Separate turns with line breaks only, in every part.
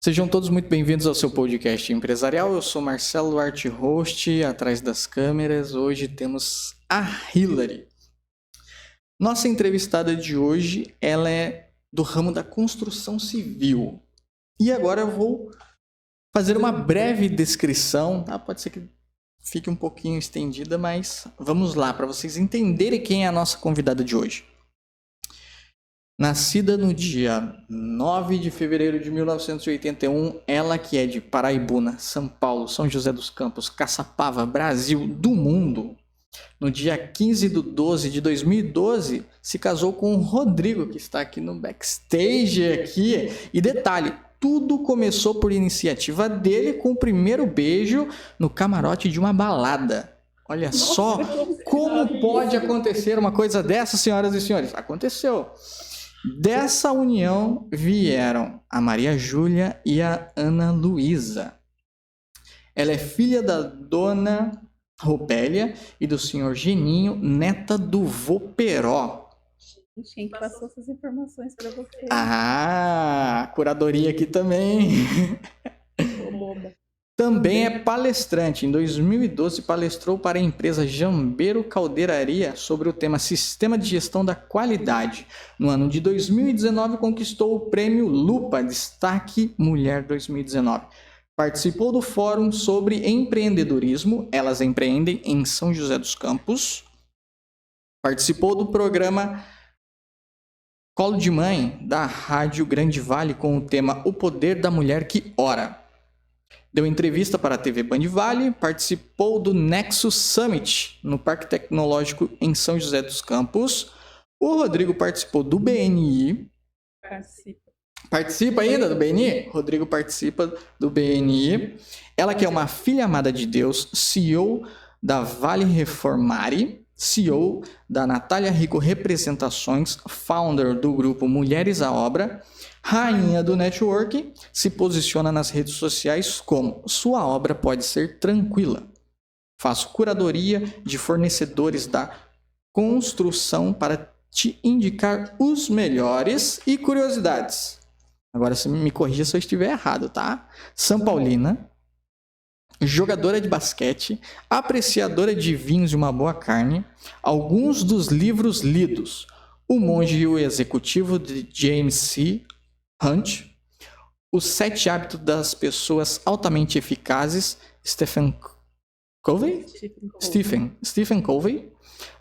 Sejam todos muito bem-vindos ao seu podcast empresarial. Eu sou Marcelo Duarte, host, atrás das câmeras. Hoje temos a Hilary. Nossa entrevistada de hoje, ela é do ramo da construção civil. E agora eu vou fazer uma breve descrição, tá? Pode ser que fique um pouquinho estendida, mas vamos lá, para vocês entenderem quem é a nossa convidada de hoje. Nascida no dia 9 de fevereiro de 1981, ela que é de Paraibuna, São Paulo, São José dos Campos, Caçapava, Brasil, do mundo. No dia 15 de 12 de 2012, se casou com o Rodrigo, que está aqui no backstage aqui. E detalhe, tudo começou por iniciativa dele com o primeiro beijo no camarote de uma balada. Olha só como pode acontecer uma coisa dessa, senhoras e senhores. Aconteceu. Dessa união vieram a Maria Júlia e a Ana Luísa. Ela é filha da dona Robélia e do senhor Geninho, neta do vô Peró.
Gente, quem passou essas informações para você?
Ah, curadoria aqui também. Também é palestrante. Em 2012, palestrou para a empresa Jambeiro Caldeiraria sobre o tema Sistema de Gestão da Qualidade. No ano de 2019, conquistou o prêmio Lupa Destaque Mulher 2019. Participou do fórum sobre empreendedorismo, Elas Empreendem, em São José dos Campos. Participou do programa Colo de Mãe, da Rádio Grande Vale, com o tema O Poder da Mulher que Ora. Deu entrevista para a TV Band Vale, participou do Nexus Summit no Parque Tecnológico em São José dos Campos. O Rodrigo participou do BNI. Participa ainda do BNI? Rodrigo participa do BNI. Ela que é uma filha amada de Deus, CEO da Vale Reformare, CEO da Natália Rico Representações, founder do grupo Mulheres à Obra, rainha do network, se posiciona nas redes sociais como sua obra pode ser tranquila. Faço curadoria de fornecedores da construção para te indicar os melhores e curiosidades. Agora você me corrija se eu estiver errado, tá? São Paulina, jogadora de basquete, apreciadora de vinhos e uma boa carne, alguns dos livros lidos, O Monge e o Executivo, de James C. Hunt, Os 7 Hábitos das Pessoas Altamente Eficazes, Stephen Covey,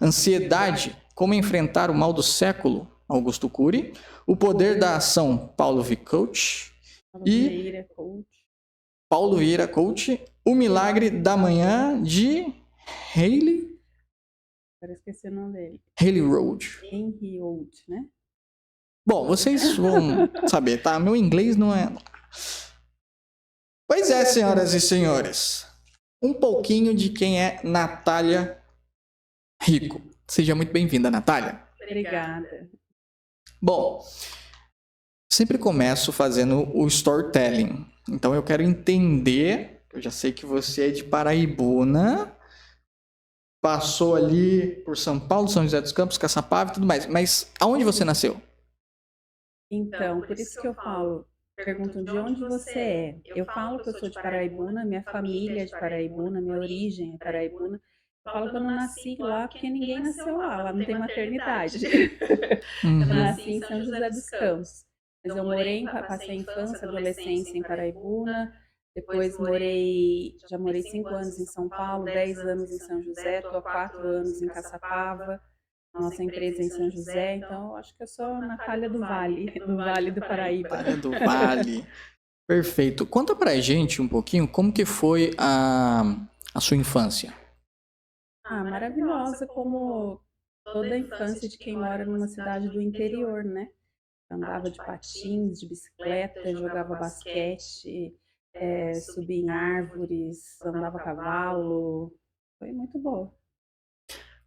Ansiedade, Como Enfrentar o Mal do Século, Augusto Cury, O Poder da Ação, Paulo V. Coach, e Paulo Vieira Coach, O Milagre da Manhã, de Haley.
Agora esqueci o nome dele.
Haley Road.
Henry Road, né?
Bom, vocês vão saber, tá? Meu inglês não é... Pois é, senhoras e senhores. Um pouquinho de quem é Natália Rico. Seja muito bem-vinda, Natália.
Obrigada.
Bom, sempre começo fazendo o storytelling. Então eu quero entender, eu já sei que você é de Paraibuna, passou ali por São Paulo, São José dos Campos, Caçapava e tudo mais, mas aonde você nasceu?
Então, por isso que eu falo, perguntam de onde você é. Eu falo que eu sou de Paraibuna, minha família é de Paraibuna, minha origem é Paraibuna. Eu falo que eu não nasci lá porque ninguém nasceu lá não tem maternidade. Eu nasci em São José dos Campos. Mas eu passei a infância, adolescência em Paraibuna, depois já morei 5 anos em São Paulo, 10 anos em São José, estou há 4 anos em Caçapava. Nossa empresa em São José, então eu acho que eu sou a Natália do Vale do Paraíba.
Natália do Vale. Perfeito. Conta pra gente um pouquinho como que foi a sua infância.
Maravilhosa, como toda a infância de quem mora numa cidade do interior, né? Andava de patins, de bicicleta, jogava basquete, subia em árvores, andava a cavalo. Foi muito bom.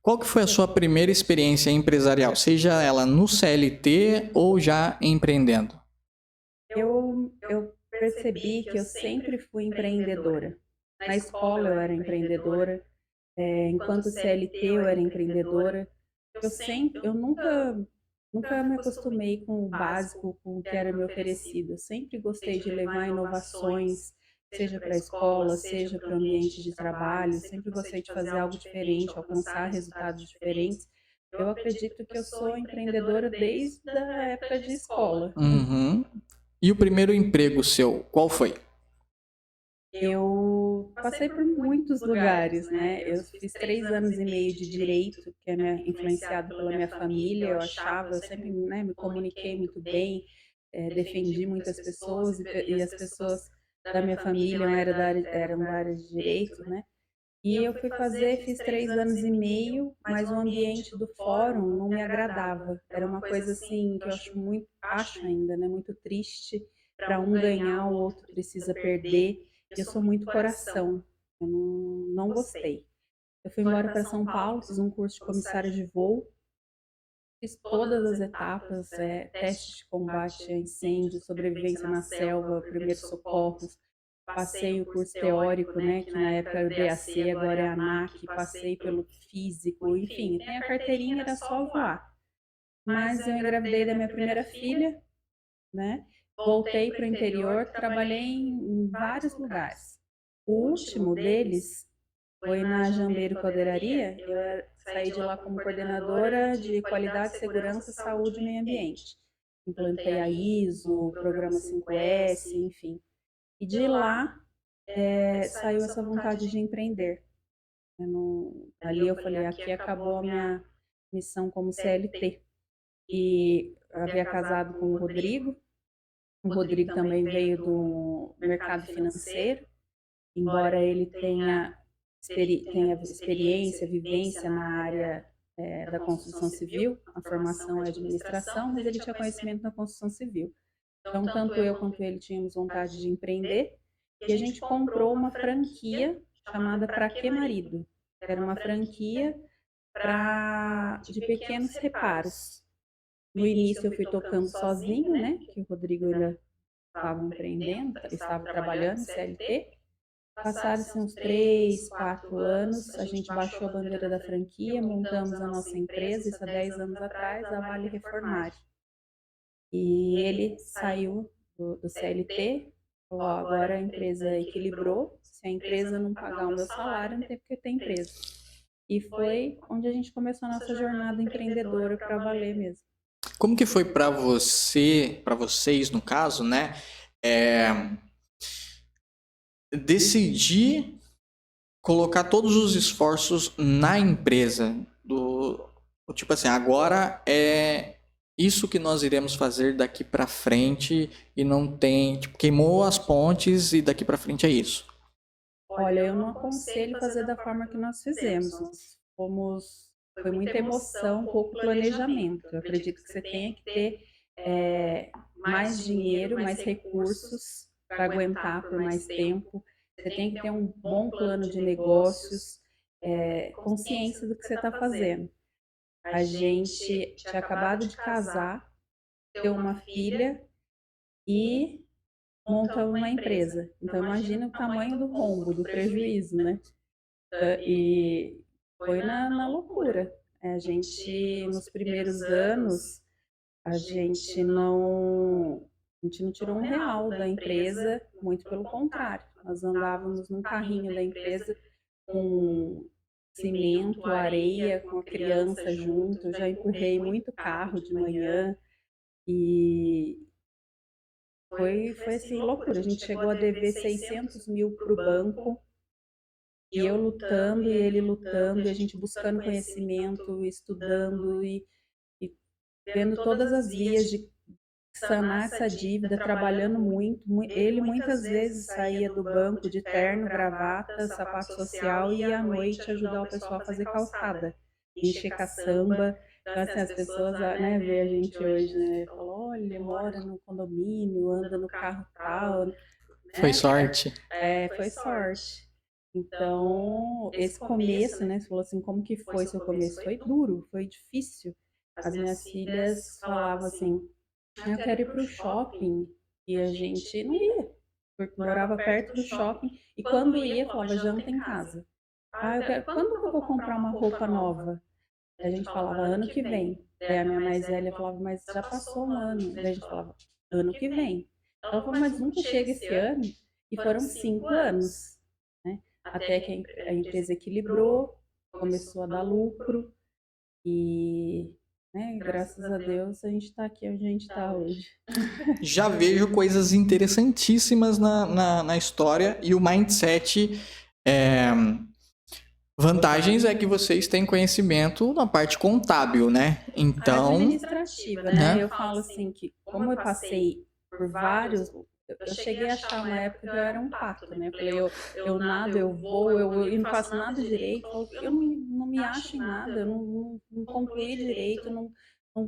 Qual que foi a sua primeira experiência empresarial, seja ela no CLT ou já empreendendo?
Eu percebi que eu sempre fui empreendedora. Na escola eu era empreendedora, enquanto CLT eu era empreendedora. Eu nunca nunca me acostumei com o básico, com o que era me oferecido. Eu sempre gostei de levar inovações, seja para a escola, seja para o ambiente de trabalho, sempre gostei de fazer algo diferente, alcançar resultados diferentes. Eu acredito que eu sou empreendedora desde a época de escola.
Uhum. E o primeiro emprego seu, qual foi?
Eu passei por muitos lugares, né? Eu fiz 3 anos e meio de direito, que é influenciado pela minha família. Eu achava, eu sempre, né, me comuniquei muito bem, defendi muitas pessoas e as pessoas da minha família eram da área de direito, né? E eu fui fazer, fiz 3 anos e meio, mas o ambiente do fórum não me agradava. Era uma coisa assim que eu acho muito, acho ainda, né, muito triste. Para um ganhar, o outro precisa perder. Eu sou muito coração. Eu não gostei. Eu fui embora para São Paulo, fiz um curso de comissário de voo, fiz todas as etapas, testes de combate a incêndio, sobrevivência na selva, primeiros socorros. Passei o curso teórico, né, que na época era o DAC, agora é a ANAC, passei pelo físico, enfim, tem a carteirinha, era só voar. Mas eu engravidei da minha primeira filha, né, voltei para o interior, trabalhei em vários lugares. O último deles foi na Jambeiro Caldeiraria, eu saí de lá como coordenadora de qualidade, segurança, saúde e meio ambiente. Implantei a ISO, o programa 5S, enfim. E de lá saiu essa vontade de empreender. Ali eu falei, aqui acabou a minha missão como CLT. E eu havia casado com o Rodrigo também veio do mercado financeiro, embora ele tenha experiência, vivência na área da construção civil, a formação é administração, mas ele tinha conhecimento na construção civil. Então, tanto eu quanto ele tínhamos vontade de empreender, e a gente comprou uma franquia chamada Pra Que Marido? Era uma franquia de pequenos reparos. No início eu fui tocando sozinho, né? Que o Rodrigo ainda estava empreendendo, estava trabalhando em CLT. Passaram-se uns 3, 4 anos, a gente baixou a bandeira da franquia, montamos a nossa empresa, isso há 10 anos atrás, a Vale Reformare. E ele saiu do CLT, falou, ó, agora a empresa equilibrou, se a empresa não pagar o meu salário, não tem porque ter empresa. E foi onde a gente começou a nossa jornada empreendedora para valer mesmo.
Como que foi para você, para vocês no caso, né? Decidir colocar todos os esforços na empresa do tipo assim, agora é isso que nós iremos fazer daqui para frente e não tem, tipo, queimou as pontes e daqui para frente é isso.
Olha, eu não aconselho fazer da forma que nós fizemos. Foi muita emoção, pouco planejamento. Eu acredito que você tenha que ter mais dinheiro, mais recursos para aguentar por mais tempo. Você tem que ter um bom plano de negócios, consciência do que você está fazendo. A gente tinha acabado de casar, ter uma filha e montar uma empresa. Então, imagina o tamanho do rombo, do prejuízo, né? E foi na loucura. A gente, nos primeiros anos, a gente não tirou R$ 1 da empresa, muito pelo contrário. Nós andávamos num carrinho da empresa com cimento, areia, com a criança junto. Eu já empurrei muito carro de manhã e foi assim, loucura. A gente chegou a dever 600 mil para o banco, e eu lutando, e ele lutando, e a gente buscando conhecimento, estudando e vendo todas as vias de sanar essa dívida, trabalhando muito. Ele muitas vezes saía do banco de terno, gravata, sapato social e ia à noite ajudar o pessoal a fazer calçada, encher caçamba. Então, assim, as pessoas, né, vê a gente hoje, né, falam, olha, mora no condomínio, anda no carro tal, né?
Foi sorte.
Foi sorte. Então, esse começo, né, você falou assim, como que foi seu começo? Foi duro, foi difícil. As minhas filhas falavam assim, eu quero ir para o shopping, e a gente não ia, porque morava perto do shopping, e quando ia, falava, janta em casa. Quando que eu vou comprar uma roupa nova? A gente falava, ano que vem. Daí a minha mais velha falava, mas já passou um ano. Daí a gente falava, ano que vem. Ela falou, mas nunca chega esse ano. E foram 5 anos, né? Até que a empresa equilibrou, começou a dar lucro e, né, graças a Deus a gente está aqui onde a gente está hoje.
Já vejo coisas interessantíssimas na história e o mindset. Vantagens é que vocês têm conhecimento na parte contábil, né? Então,
Administrativa, né? Eu falo assim que, como eu passei por vários, eu cheguei a achar uma época que eu era um pato, né? Eu falei, eu nado, eu voo, eu não faço nada direito, eu não me acho em nada, eu não concluí direito, não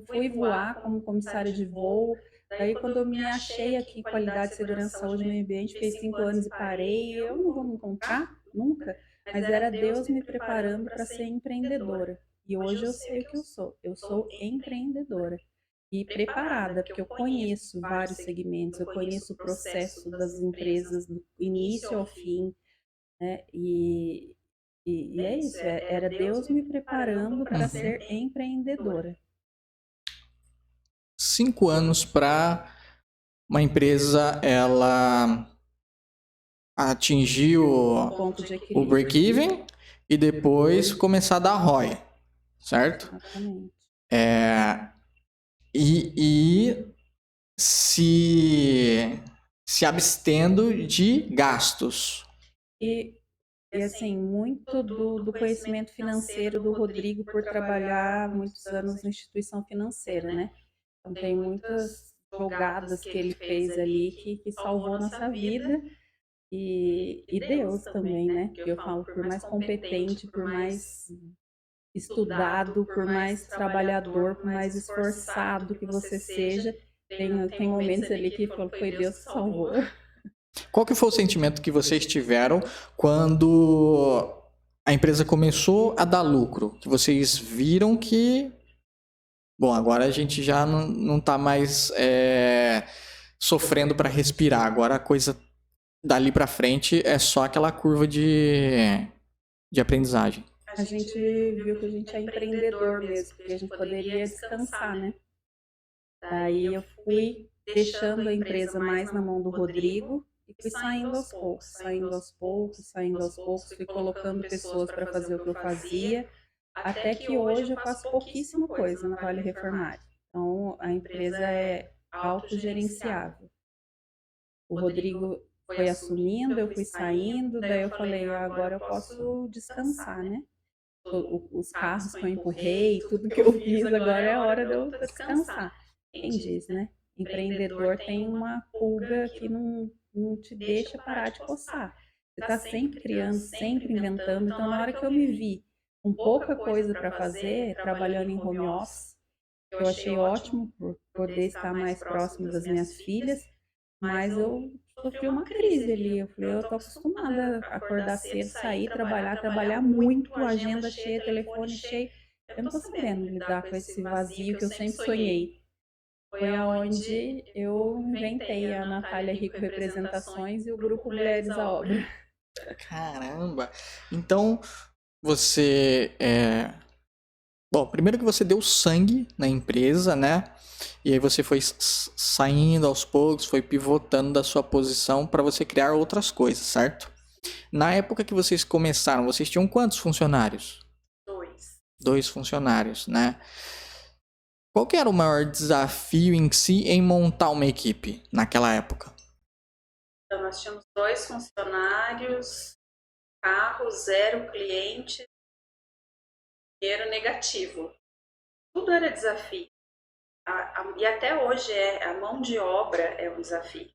fui voar como comissária de voo. Daí, quando eu me achei aqui, qualidade, segurança, saúde, meio ambiente, fez 5 anos e parei, eu não vou me encontrar nunca. Mas era Deus me preparando para ser empreendedora. E hoje eu sei o que eu sou. Eu sou empreendedora e preparada, porque eu conheço vários segmentos, eu conheço o processo das empresas do início ao fim, né? E é isso, era Deus me preparando para ser empreendedora.
5 anos para uma empresa ela atingir
Ponto de
o
equilíbrio.
break-even e depois começar a dar ROI, certo?
Exatamente.
E se abstendo de gastos.
E assim, muito do conhecimento financeiro do Rodrigo por trabalhar muitos anos na instituição financeira, né? Então, tem muitas jogadas que ele fez ali que salvou nossa vida e Deus também, né? Porque eu falo, por mais competente, por mais estudado, por mais trabalhador, por mais esforçado que você seja, tem momentos ali que foi Deus que salvou.
Qual que foi o sentimento que vocês tiveram quando a empresa começou a dar lucro? Que vocês viram que, bom, agora a gente já não está mais sofrendo para respirar. Agora a coisa dali para frente é só aquela curva de aprendizagem.
A gente viu que a gente é empreendedor mesmo, porque a gente poderia descansar, né? Daí eu fui deixando a empresa mais na mão do Rodrigo e fui saindo aos poucos, saindo aos poucos, saindo aos poucos, fui colocando pessoas para fazer o que eu fazia, até que hoje eu faço pouquíssima coisa na Vale Reformário. Então a empresa é autogerenciável. O Rodrigo foi assumindo, eu fui saindo, daí eu falei, agora eu posso descansar, né? Os carros que eu empurrei, tudo que eu fiz, agora é hora de eu descansar. Quem diz, né? Empreendedor tem uma pulga que não te deixa parar de coçar. Você está sempre criando, sempre inventando. Então, na hora que eu me vi com pouca coisa para fazer, trabalhando em home office, eu achei ótimo por poder estar mais próximo das minhas filhas, mas eu sofri uma crise ali. Eu falei, eu tô acostumada a acordar cedo, sair, trabalhar muito, agenda cheia, telefone cheio. Eu não tô sabendo lidar com esse vazio que eu sempre sonhei. Foi aonde eu inventei a Natália Rico Representações e o Grupo Mulheres à Obra.
Caramba! Então, você bom, primeiro que você deu sangue na empresa, né? E aí você foi saindo aos poucos, foi pivotando da sua posição para você criar outras coisas, certo? Na época que vocês começaram, vocês tinham quantos funcionários?
2.
2 funcionários, né? Qual que era o maior desafio em si em montar uma equipe naquela época?
Então, nós tínhamos 2 funcionários, carro, 0 cliente, dinheiro negativo. Tudo era desafio. E até hoje a mão de obra é um desafio.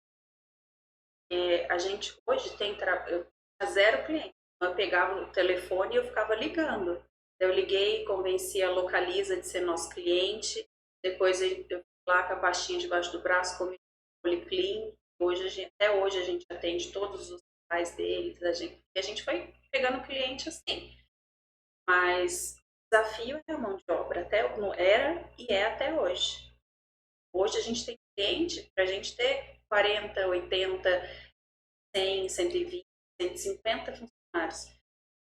A gente hoje tem 0 cliente. Eu pegava o telefone e eu ficava ligando. Eu liguei, convenci a Localiza de ser nosso cliente. Depois eu fui lá com a pastinha debaixo do braço, comi o Policlean. Até hoje a gente atende todos os pais deles. A gente foi pegando cliente assim. Mas o desafio é a mão de obra. Era e é até hoje. Hoje a gente tem cliente, para a gente ter 40, 80, 100, 120, 150 funcionários.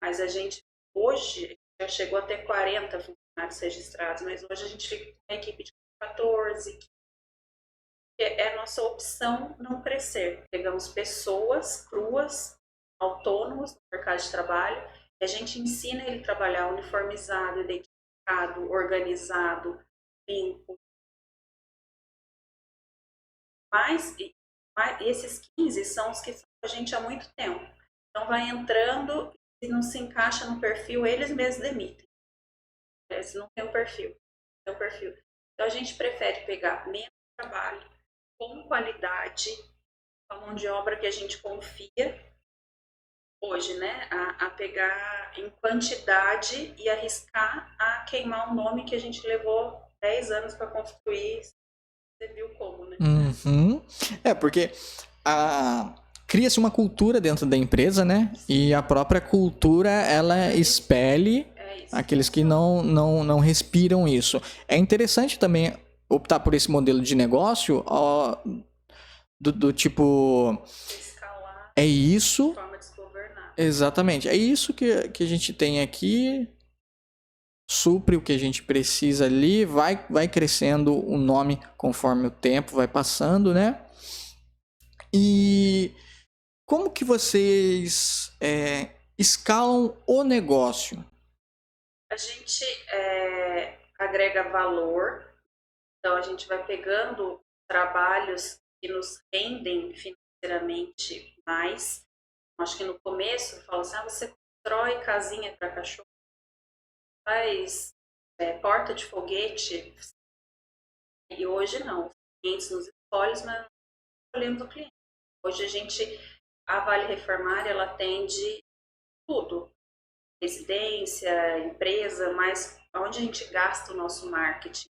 Mas a gente hoje já chegou a ter 40 funcionários. funcionários registrados, mas hoje a gente fica com uma equipe de 14, que é a nossa opção não crescer. Pegamos pessoas cruas, autônomos no mercado de trabalho, e a gente ensina ele a trabalhar uniformizado, identificado, organizado, limpo. Mas esses 15 são os que são com a gente há muito tempo. Então vai entrando e não se encaixa no perfil, eles mesmos demitem. Eles não têm um perfil. Então a gente prefere pegar menos trabalho, com qualidade, com a mão de obra que a gente confia hoje, né? A pegar em quantidade e arriscar a queimar um nome que a gente levou 10 anos para construir. Você viu como, né?
Uhum. Porque cria-se uma cultura dentro da empresa, né? E a própria cultura, ela expele aqueles que não respiram isso. É interessante também optar por esse modelo de negócio, do tipo...
Escalar
é isso...
de forma desgovernada.
Exatamente. É isso que a gente tem aqui, supre o que a gente precisa ali, vai crescendo o nome conforme o tempo vai passando, né? E como que vocês escalam o negócio?
A gente agrega valor, então a gente vai pegando trabalhos que nos rendem financeiramente mais. Acho que no começo eu falo assim, você constrói casinha para cachorro, faz porta de foguete, e hoje não. Os clientes nos escolhem, mas não escolhemos o cliente. Hoje a Vale Reformar, ela atende tudo. Residência, empresa, mas onde a gente gasta o nosso marketing?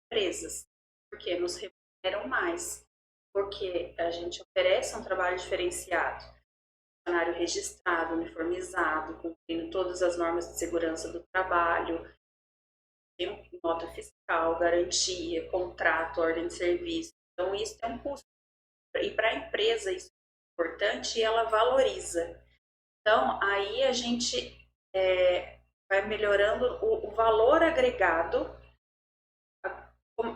Empresas. Porque nos remuneram mais. Porque a gente oferece um trabalho diferenciado. Funcionário registrado, uniformizado, cumprindo todas as normas de segurança do trabalho, tem nota fiscal, garantia, contrato, ordem de serviço. Então, isso tem um custo. E para a empresa isso é importante e ela valoriza. Então, aí a gente vai melhorando o valor agregado,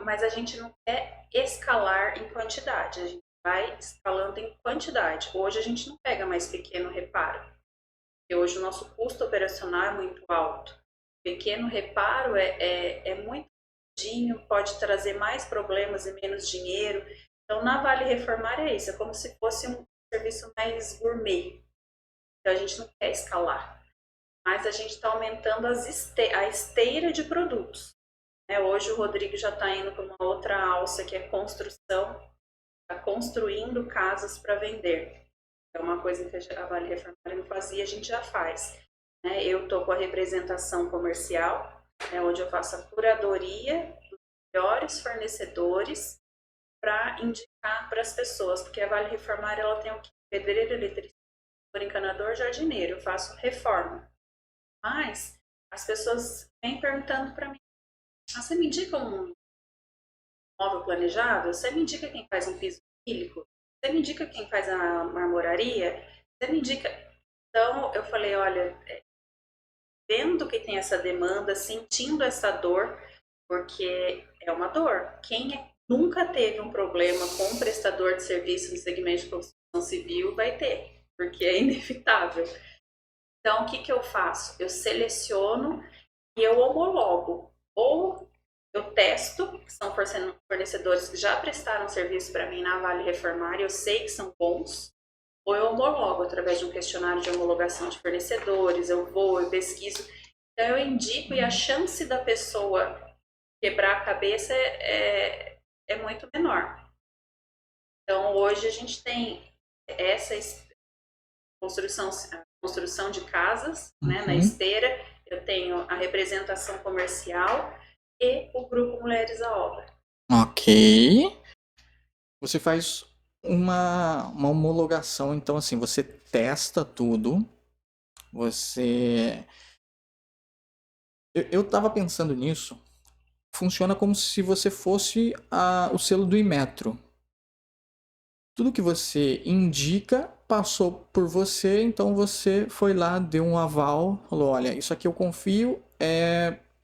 mas a gente não quer escalar em quantidade, a gente vai escalando em quantidade. Hoje a gente não pega mais pequeno reparo, porque hoje o nosso custo operacional é muito alto. Pequeno reparo é muito rapidinho, pode trazer mais problemas e menos dinheiro. Então, na Vale Reformar é isso, é como se fosse um serviço mais gourmet. Então, a gente não quer escalar, mas a gente está aumentando a esteira de produtos. Hoje o Rodrigo já está indo para uma outra alça, que é construção, está construindo casas para vender. É uma coisa que a Vale Reformar não fazia, a gente já faz. Eu estou com a representação comercial, onde eu faço a curadoria dos melhores fornecedores para indicar para as pessoas, porque a Vale Reformar ela tem o que? Pedreiro, eletricista, encanador, jardineiro. Eu faço reforma. Mas as pessoas vêm perguntando para mim, você me indica um móvel planejável? Você me indica quem faz um piso acrílico? Você me indica quem faz a marmoraria? Você me indica... Então, eu falei, olha, vendo que tem essa demanda, sentindo essa dor, porque é uma dor. Quem nunca teve um problema com um prestador de serviço no segmento de construção civil vai ter, porque é inevitável. Então, o que eu faço? Eu seleciono e eu homologo. Ou eu testo, que são fornecedores que já prestaram serviço para mim na Vale Reformar, e eu sei que são bons. Ou eu homologo através de um questionário de homologação de fornecedores, eu pesquiso. Então, eu indico e a chance da pessoa quebrar a cabeça é muito menor. Então, hoje a gente tem essa construção de casas, né, na esteira. Eu tenho a representação comercial e o grupo Mulheres à Obra.
Ok. Você faz uma homologação, então assim, você testa tudo. Eu tava pensando nisso. Funciona como se você fosse o selo do Inmetro. Tudo que você indica passou por você, então você foi lá, deu um aval, falou, olha, isso aqui eu confio,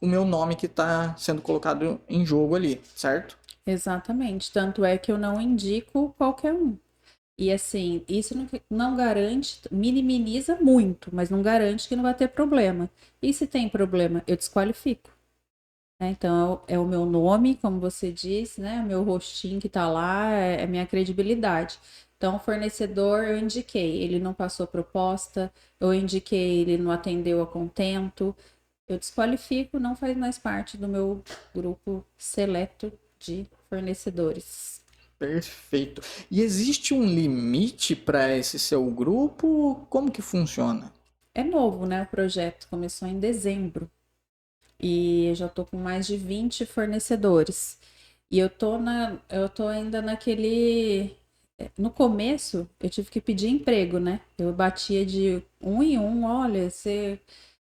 o meu nome que está sendo colocado em jogo ali, certo?
Exatamente. Tanto é que eu não indico qualquer um. E assim, isso não garante, minimiza muito, mas não garante que não vai ter problema. E se tem problema, eu desqualifico. Né? Então, é o meu nome, como você disse, né? O meu rostinho que tá lá, é a minha credibilidade. Então, o fornecedor, eu indiquei, ele não passou proposta, eu indiquei, ele não atendeu a contento, eu desqualifico, não faz mais parte do meu grupo seleto de fornecedores.
Perfeito. E existe um limite para esse seu grupo? Como que funciona?
É novo, né? O projeto começou em dezembro e eu já tô com mais de 20 fornecedores. E eu tô ainda naquele. No começo, eu tive que pedir emprego, né? Eu batia de um em um, olha,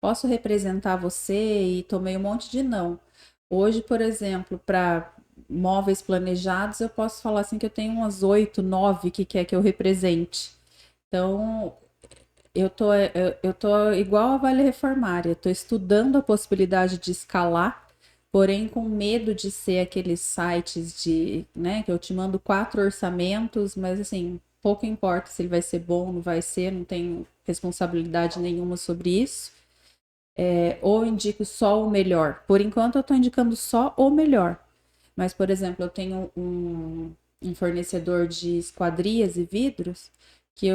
posso representar você e tomei um monte de não. Hoje, por exemplo, para móveis planejados, eu posso falar assim que eu tenho umas 8, 9 que quer que eu represente. Então, eu tô igual a Vale Reformária, tô estudando a possibilidade de escalar, porém com medo de ser aqueles sites de, né, que eu te mando 4 orçamentos, mas assim, pouco importa se ele vai ser bom, não vai ser, não tenho responsabilidade nenhuma sobre isso. Ou indico só o melhor. Por enquanto eu tô indicando só o melhor. Mas, por exemplo, eu tenho um fornecedor de esquadrias e vidros que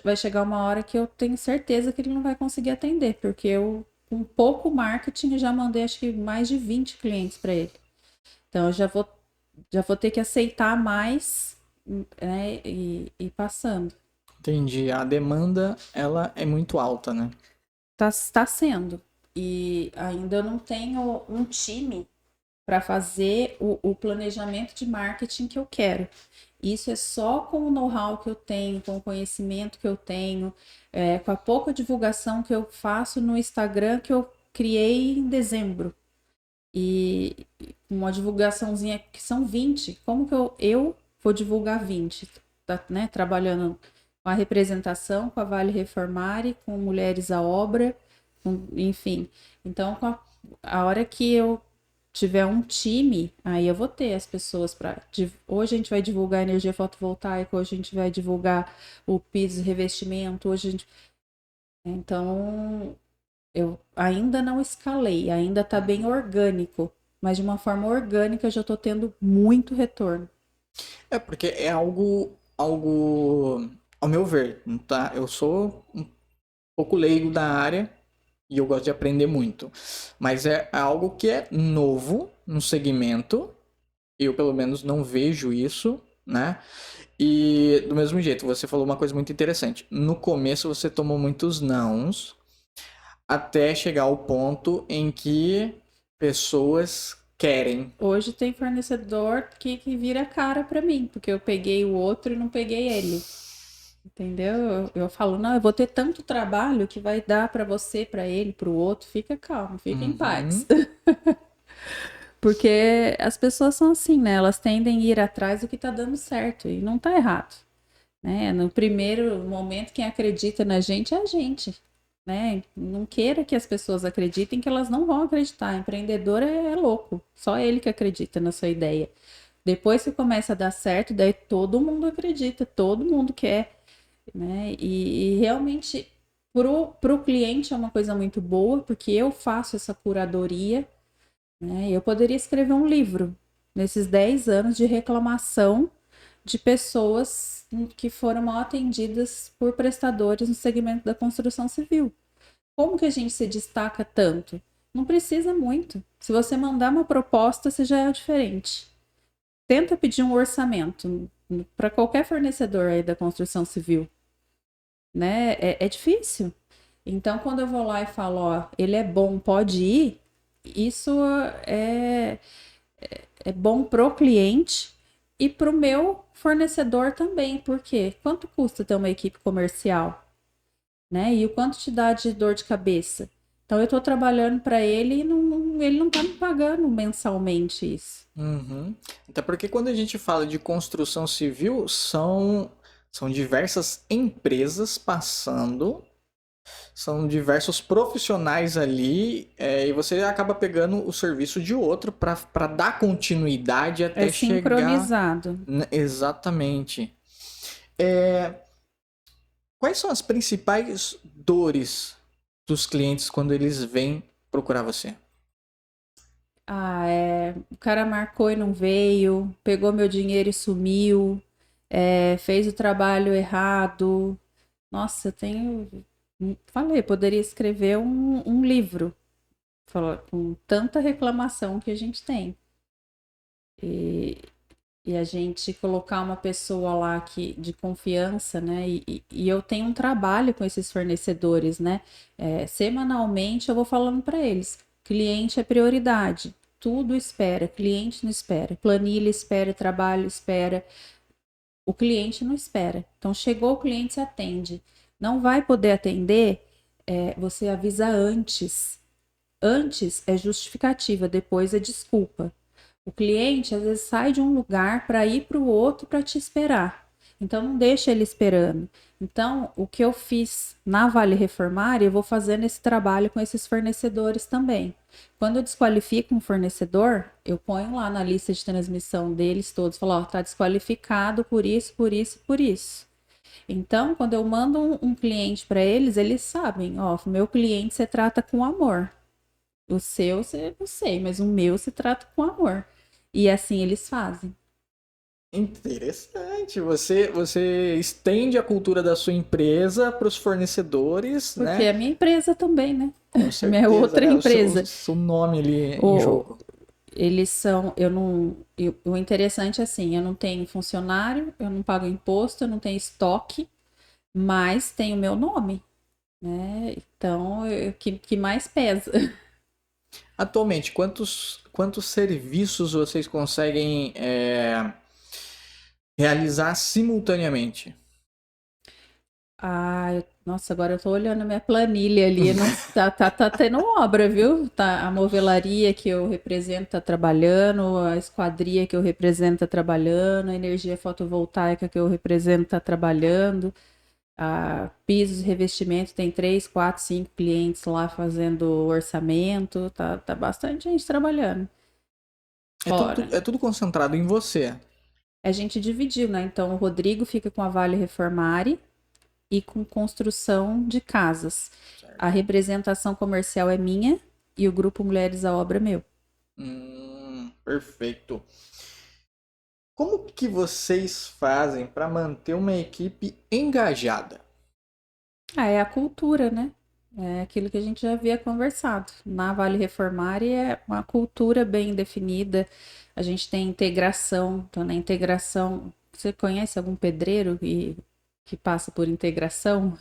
vai chegar uma hora que eu tenho certeza que ele não vai conseguir atender, porque eu, com pouco marketing, já mandei acho que mais de 20 clientes para ele. Então, eu já vou ter que aceitar mais, né, e passando.
Entendi. A demanda, ela é muito alta, né?
Tá sendo. E ainda eu não tenho um time para fazer o planejamento de marketing que eu quero. Isso é só com o know-how que eu tenho, com o conhecimento que eu tenho, com a pouca divulgação que eu faço no Instagram que eu criei em dezembro. E uma divulgaçãozinha que são 20. Como que eu vou divulgar 20? Tá, né? Trabalhando com a representação, com a Vale Reformare, com Mulheres à Obra, enfim. Então, a hora que eu tiver um time, aí eu vou ter as pessoas para. Hoje a gente vai divulgar energia fotovoltaica, hoje a gente vai divulgar o piso revestimento, hoje a gente. Então, eu ainda não escalei, ainda tá bem orgânico, mas de uma forma orgânica eu já tô tendo muito retorno.
É porque é algo, ao meu ver, tá? Eu sou um pouco leigo da área e eu gosto de aprender muito. Mas é algo que é novo no segmento. Eu, pelo menos, não vejo isso, né? E do mesmo jeito, você falou uma coisa muito interessante. No começo você tomou muitos nãos até chegar ao ponto em que pessoas querem.
Hoje tem fornecedor que vira cara para mim, porque eu peguei o outro e não peguei ele. Entendeu? Eu falo, não, eu vou ter tanto trabalho que vai dar para você, para ele, para o outro. Fica calmo, fica em paz. Porque as pessoas são assim, né? Elas tendem a ir atrás do que tá dando certo e não tá errado, né? No primeiro momento, quem acredita na gente é a gente, né? Não queira que as pessoas acreditem que elas não vão acreditar. Empreendedor é louco, só ele que acredita na sua ideia. Depois que começa a dar certo, daí todo mundo acredita, todo mundo quer, né? E realmente pro cliente é uma coisa muito boa, porque eu faço essa curadoria, né? Eu poderia escrever um livro nesses 10 anos de reclamação de pessoas que foram mal atendidas por prestadores no segmento da construção civil. Como que a gente se destaca tanto? Não precisa muito. Se você mandar uma proposta, você já é diferente. Tenta pedir um orçamento para qualquer fornecedor aí da construção civil, né? É difícil. Então, quando eu vou lá e falo, ó, ele é bom, pode ir, isso é, é bom pro cliente e pro meu fornecedor também. Por quê? Quanto custa ter uma equipe comercial, né? E o quanto te dá de dor de cabeça? Então, eu estou trabalhando para ele e ele não está me pagando mensalmente isso.
Uhum. Até porque quando a gente fala de construção civil, são diversas empresas passando São diversos profissionais ali, e você acaba pegando o serviço de outro para dar continuidade
É
até chegar.
sincronizado.
Exatamente. É, quais são as principais dores dos clientes quando eles vêm procurar você?
O cara marcou e não veio, pegou meu dinheiro e sumiu, fez o trabalho errado. Nossa, eu tenho. Falei, poderia escrever um livro com tanta reclamação que a gente tem. E a gente colocar uma pessoa lá de confiança, né? E eu tenho um trabalho com esses fornecedores, né? Semanalmente eu vou falando para eles: cliente é prioridade, tudo espera, cliente não espera, planilha espera, trabalho espera, o cliente não espera. Então chegou o cliente, se atende. Não vai poder atender, você avisa antes. Antes é justificativa, depois é desculpa. O cliente às vezes sai de um lugar para ir para o outro para te esperar. Então não deixa ele esperando. Então, o que eu fiz na Vale Reformar, eu vou fazendo esse trabalho com esses fornecedores também. Quando eu desqualifico um fornecedor, eu ponho lá na lista de transmissão deles todos, falo, ó, tá desqualificado por isso, por isso, por isso. Então, quando eu mando um cliente para eles, eles sabem, ó, meu cliente você trata com amor. O seu, você não sei, mas o meu se trata com amor. E assim eles fazem.
Interessante. Você estende a cultura da sua empresa para os fornecedores,
Porque
né?
é a minha empresa também, né?
Com
A minha
certeza,
outra
né?
empresa.
Seu nome ali em
O,
jogo.
eles são, eu não, o interessante é assim, eu não tenho funcionário, eu não pago imposto, eu não tenho estoque, mas tem o meu nome, né? Então, que mais pesa.
Atualmente, quantos serviços vocês conseguem realizar simultaneamente?
Nossa, agora eu tô olhando a minha planilha ali, não, tá tendo obra, viu? Tá, a movelaria que eu represento tá trabalhando, a esquadria que eu represento tá trabalhando, a energia fotovoltaica que eu represento tá trabalhando, a pisos e revestimento tem 3, 4, 5 clientes lá fazendo orçamento, tá bastante gente trabalhando. Fora.
É tudo concentrado em você.
A gente dividiu, né? Então o Rodrigo fica com a Vale Reformare e com construção de casas. A representação comercial é minha e o grupo Mulheres à Obra é meu.
Perfeito. Como que vocês fazem para manter uma equipe engajada?
É a cultura, né? É aquilo que a gente já havia conversado. Na Vale Reformare é uma cultura bem definida. A gente tem integração. Então, na integração, você conhece algum pedreiro que passa por integração?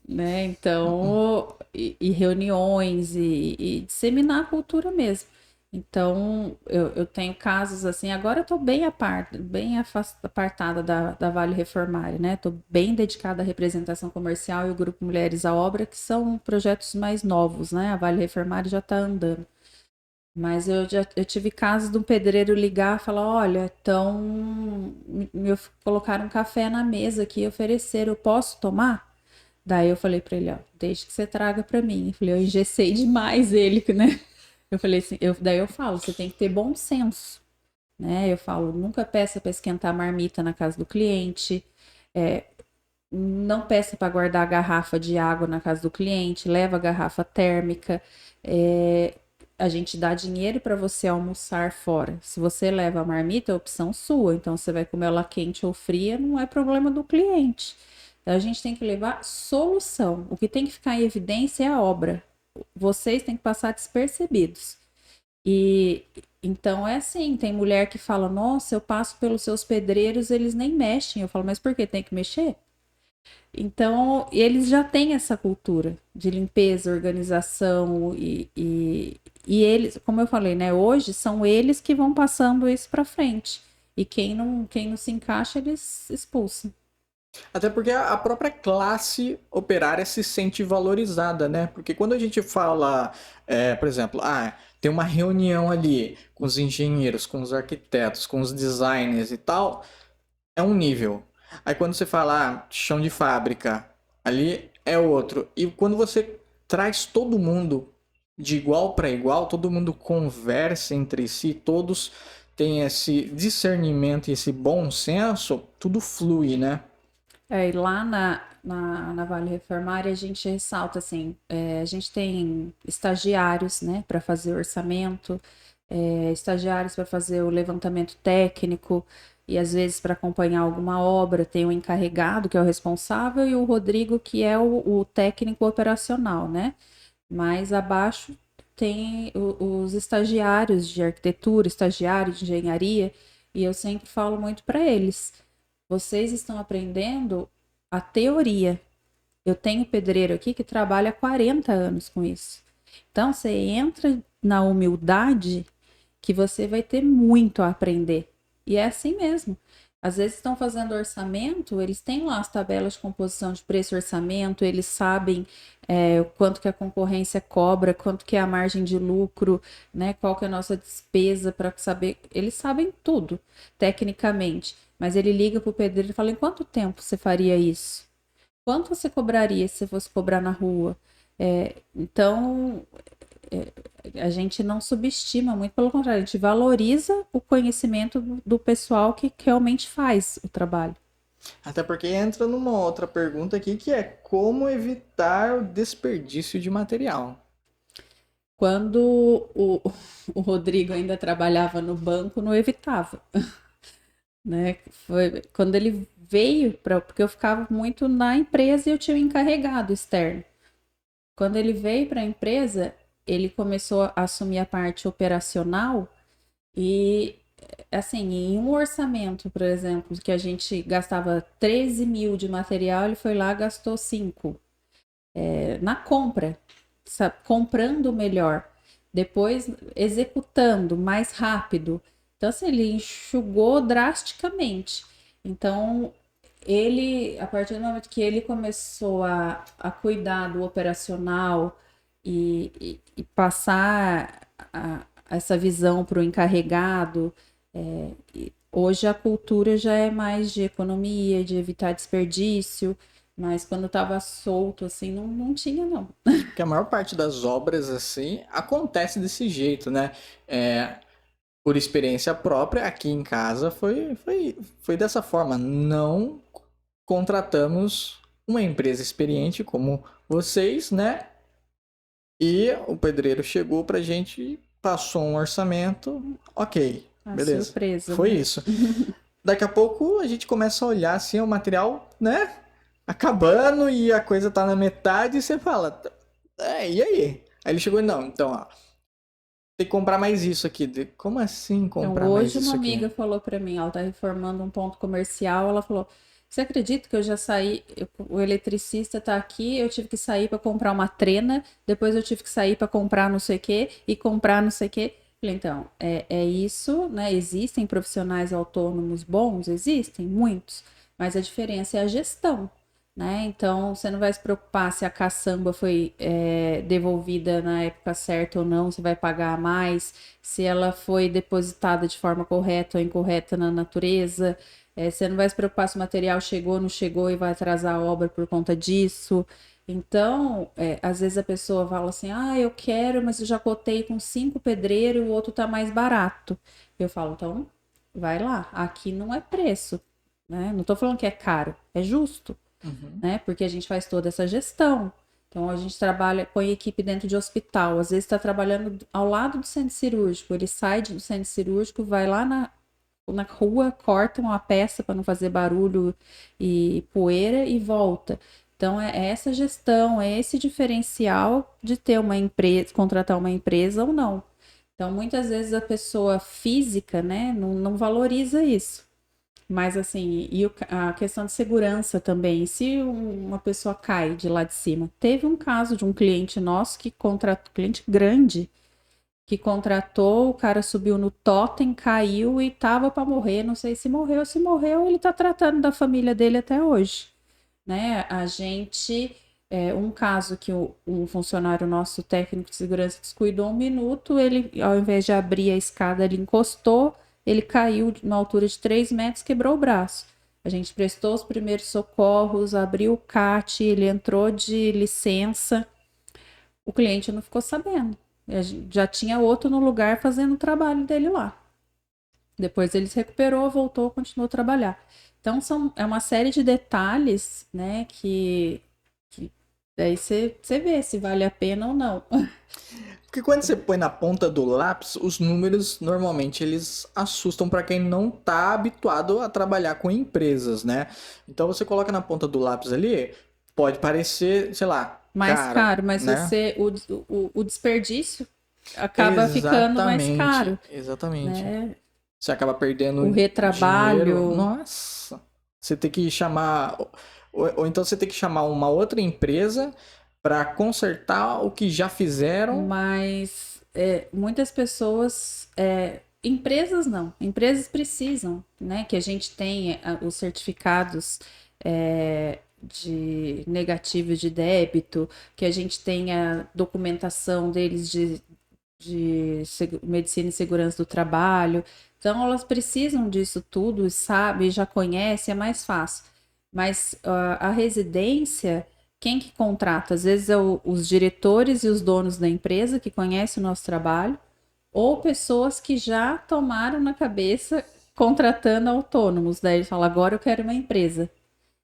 Né? Então, e reuniões e disseminar a cultura mesmo. Então, eu tenho casos assim, agora eu estou bem apartada da Vale Reformare, né? Estou bem dedicada à representação comercial e o Grupo Mulheres à Obra, que são projetos mais novos, né? A Vale Reformare já está andando. Mas eu tive casos de um pedreiro ligar e falar, olha, então colocaram um café na mesa aqui, ofereceram, eu posso tomar? Daí eu falei pra ele, ó, desde que você traga pra mim. Eu falei, eu engessei demais ele, né? Eu falei assim, daí eu falo, você tem que ter bom senso, né? Eu falo, nunca peça para esquentar a marmita na casa do cliente, não peça para guardar a garrafa de água na casa do cliente, leva a garrafa térmica. A gente dá dinheiro para você almoçar fora. Se você leva a marmita, é opção sua. Então você vai comer ela quente ou fria, não é problema do cliente. Então, a gente tem que levar solução. O que tem que ficar em evidência é a obra. Vocês têm que passar despercebidos. E então é assim, tem mulher que fala: "Nossa, eu passo pelos seus pedreiros, eles nem mexem". Eu falo: "Mas por que tem que mexer?". Então, eles já têm essa cultura de limpeza, organização e eles, como eu falei, né, hoje são eles que vão passando isso para frente. E quem não se encaixa, eles expulsam.
Até porque a própria classe operária se sente valorizada, né? Porque quando a gente fala, por exemplo, tem uma reunião ali com os engenheiros, com os arquitetos, com os designers e tal, é um nível. Aí quando você fala, chão de fábrica, ali é outro. E quando você traz todo mundo de igual para igual, todo mundo conversa entre si, todos têm esse discernimento e esse bom senso, tudo flui, né?
E lá na Vale Reformária a gente ressalta assim, a gente tem estagiários, né, para fazer orçamento, estagiários para fazer o levantamento técnico e às vezes para acompanhar alguma obra, tem o encarregado, que é o responsável, e o Rodrigo, que é o técnico operacional, né? Mais abaixo tem os estagiários de arquitetura, estagiários de engenharia, e eu sempre falo muito para eles: vocês estão aprendendo a teoria. Eu tenho pedreiro aqui que trabalha há 40 anos com isso. Então, você entra na humildade que você vai ter muito a aprender. E é assim mesmo. Às vezes estão fazendo orçamento, eles têm lá as tabelas de composição de preço e orçamento, eles sabem o quanto que a concorrência cobra, quanto que é a margem de lucro, né? Qual que é a nossa despesa para saber. Eles sabem tudo, tecnicamente. Mas ele liga para o pedreiro e fala: em quanto tempo você faria isso? Quanto você cobraria se você fosse cobrar na rua? Então, a gente não subestima, muito pelo contrário, a gente valoriza o conhecimento do pessoal que realmente faz o trabalho.
Até porque entra numa outra pergunta aqui que é como evitar o desperdício de material.
Quando o Rodrigo ainda trabalhava no banco, não evitava, né? Foi quando ele veio, porque eu ficava muito na empresa e eu tinha um encarregado externo. Quando ele veio para a empresa, ele começou a assumir a parte operacional e, assim, em um orçamento, por exemplo, que a gente gastava 13 mil de material, ele foi lá e gastou 5. Na compra, sabe? Comprando melhor, depois executando mais rápido. Então, assim, ele enxugou drasticamente. Então, a partir do momento que ele começou a cuidar do operacional e passar essa visão para o encarregado, hoje a cultura já é mais de economia, de evitar desperdício, mas quando estava solto, assim, não tinha, não.
Porque a maior parte das obras, assim, acontece desse jeito, né? Por experiência própria, aqui em casa foi dessa forma. Não contratamos uma empresa experiente como vocês, né? E o pedreiro chegou pra gente, passou um orçamento, ok, beleza.
Surpresa,
Foi
né?
isso. Daqui a pouco a gente começa a olhar assim o material, né? Acabando e a coisa tá na metade e você fala, e aí? Aí ele chegou e não, então, ó, tem que comprar mais isso aqui. Como assim
Então,
comprar mais
hoje uma
isso
amiga
aqui?
falou para mim, ela tá reformando um ponto comercial, ela falou: você acredita que eu já saí, o eletricista tá aqui, eu tive que sair para comprar uma trena, depois eu tive que sair para comprar não sei o quê e comprar não sei o quê. Falei: então, é isso, né? Existem profissionais autônomos bons, existem muitos, mas a diferença é a gestão, né? Então, você não vai se preocupar se a caçamba foi devolvida na época certa ou não, você vai pagar mais, se ela foi depositada de forma correta ou incorreta na natureza. Você não vai se preocupar se o material chegou ou não chegou e vai atrasar a obra por conta disso. Então, às vezes a pessoa fala assim: ah, eu quero, mas eu já cotei com 5 pedreiros e o outro tá mais barato. Eu falo: então, vai lá, aqui não é preço, né? Não tô falando que é caro, é justo, né? Porque a gente faz toda essa gestão. Então a gente trabalha, põe equipe dentro de hospital, às vezes está trabalhando ao lado do centro cirúrgico, ele sai do centro cirúrgico, vai lá na rua, corta uma peça para não fazer barulho e poeira e volta. Então é essa gestão, é esse diferencial de ter uma empresa, contratar uma empresa ou não. Então muitas vezes a pessoa física, né, não valoriza isso. Mas assim, e a questão de segurança também, se uma pessoa cai de lá de cima. Teve um caso de um cliente nosso que contratou, cliente grande, que contratou, o cara subiu no totem, caiu e tava para morrer, não sei se morreu, ele tá tratando da família dele até hoje, né? A gente, um caso que um funcionário nosso, técnico de segurança, descuidou 1 minuto, ele, ao invés de abrir a escada, ele encostou, ele caiu na altura de 3 metros, quebrou o braço. A gente prestou os primeiros socorros, abriu o CAT, ele entrou de licença. O cliente não ficou sabendo. Já tinha outro no lugar fazendo o trabalho dele lá. Depois ele se recuperou, voltou, continuou a trabalhar. Então é uma série de detalhes, né, que daí você vê se vale a pena ou não.
Porque quando você põe na ponta do lápis, os números normalmente eles assustam para quem não tá habituado a trabalhar com empresas, né? Então você coloca na ponta do lápis ali, pode parecer, sei lá,
Mais
caro,
caro, mas
né?
o desperdício acaba ficando mais
Exatamente,
caro,
exatamente.
né?
Você acaba
O
perdendo dinheiro.
retrabalho,
Nossa, você tem que chamar, ou então você tem que chamar uma outra empresa para consertar o que já fizeram.
mas muitas pessoas, empresas não, empresas precisam, né, que a gente tenha os certificados de negativo de débito, que a gente tenha documentação deles de medicina e segurança do trabalho. Então, elas precisam disso tudo, sabe, já conhece, é mais fácil. Mas a residência, quem que contrata? Às vezes é os diretores e os donos da empresa que conhecem o nosso trabalho, ou pessoas que já tomaram na cabeça contratando autônomos. Daí ele fala, agora eu quero uma empresa.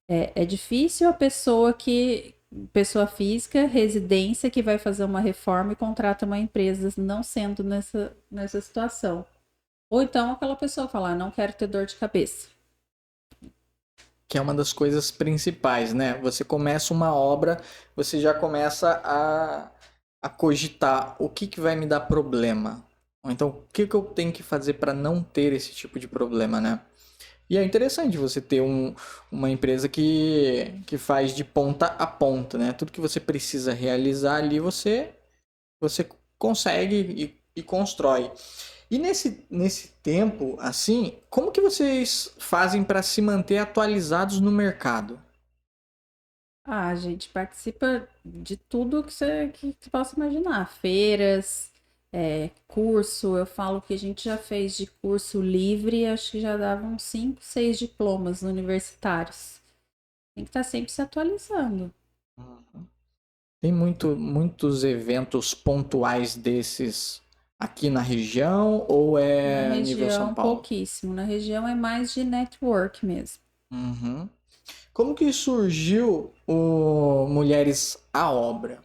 É difícil a pessoa física, residência, que vai fazer uma reforma e contrata uma empresa, não sendo nessa situação. Ou então aquela pessoa falar, não quero ter dor de cabeça.
Que é uma das coisas principais, né? Você começa uma obra, você já começa a cogitar o que vai me dar problema. Ou então, o que eu tenho que fazer para não ter esse tipo de problema, né? E é interessante você ter uma empresa que faz de ponta a ponta, né? Tudo que você precisa realizar ali, você consegue e constrói. E nesse tempo, assim, como que vocês fazem para se manter atualizados no mercado?
A gente participa de tudo que você possa imaginar. Feiras, curso. Eu falo que a gente já fez de curso livre, acho que já dava uns 5, 6 diplomas universitários. Tem que estar sempre se atualizando.
Tem muitos eventos pontuais desses aqui na região ou
Na
é nível São
região,
Paulo?
pouquíssimo. Na região é mais de network mesmo.
Uhum. Como que surgiu o Mulheres à Obra?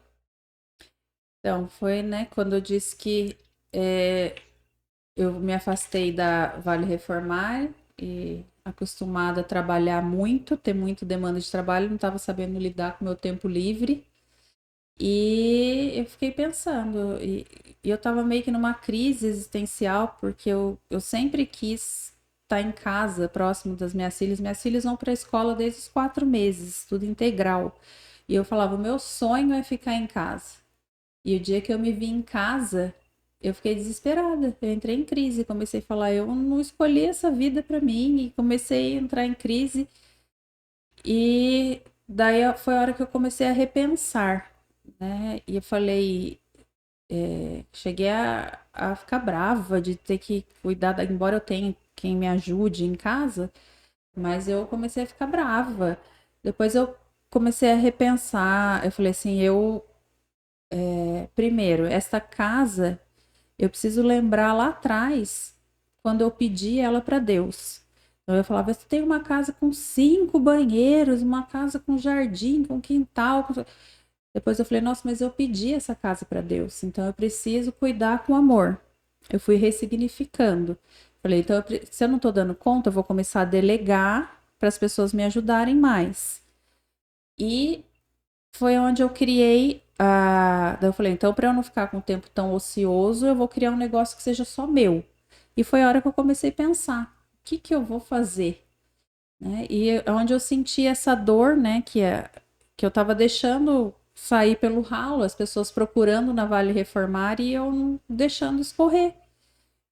Então, foi, né, quando eu disse que eu me afastei da Vale Reformar e acostumada a trabalhar muito, ter muita demanda de trabalho, não estava sabendo lidar com o meu tempo livre. E eu fiquei pensando, e eu estava meio que numa crise existencial, porque eu sempre quis estar em casa, próximo das minhas filhas. Minhas filhas vão para a escola desde os 4 meses, tudo integral. E eu falava, o meu sonho é ficar em casa. E o dia que eu me vi em casa, eu fiquei desesperada. Eu entrei em crise, comecei a falar, eu não escolhi essa vida para mim, e comecei a entrar em crise. E daí foi a hora que eu comecei a repensar, né? E eu falei, cheguei a ficar brava de ter que cuidar, embora eu tenha quem me ajude em casa, mas eu comecei a ficar brava. Depois eu comecei a repensar, eu falei assim, primeiro, esta casa, eu preciso lembrar lá atrás, quando eu pedi ela para Deus. Então eu falava, você tem uma casa com 5 banheiros, uma casa com jardim, com quintal. Depois eu falei, nossa, mas eu pedi essa casa para Deus, então eu preciso cuidar com amor. Eu fui ressignificando. Falei, então, se eu não estou dando conta, eu vou começar a delegar para as pessoas me ajudarem mais. E foi onde eu criei a. Daí eu falei, então, para eu não ficar com o tempo tão ocioso, eu vou criar um negócio que seja só meu. E foi a hora que eu comecei a pensar, o que que eu vou fazer? Né? E é onde eu senti essa dor, né, que eu estava deixando sair pelo ralo, as pessoas procurando na Vale Reformar e eu não deixando escorrer.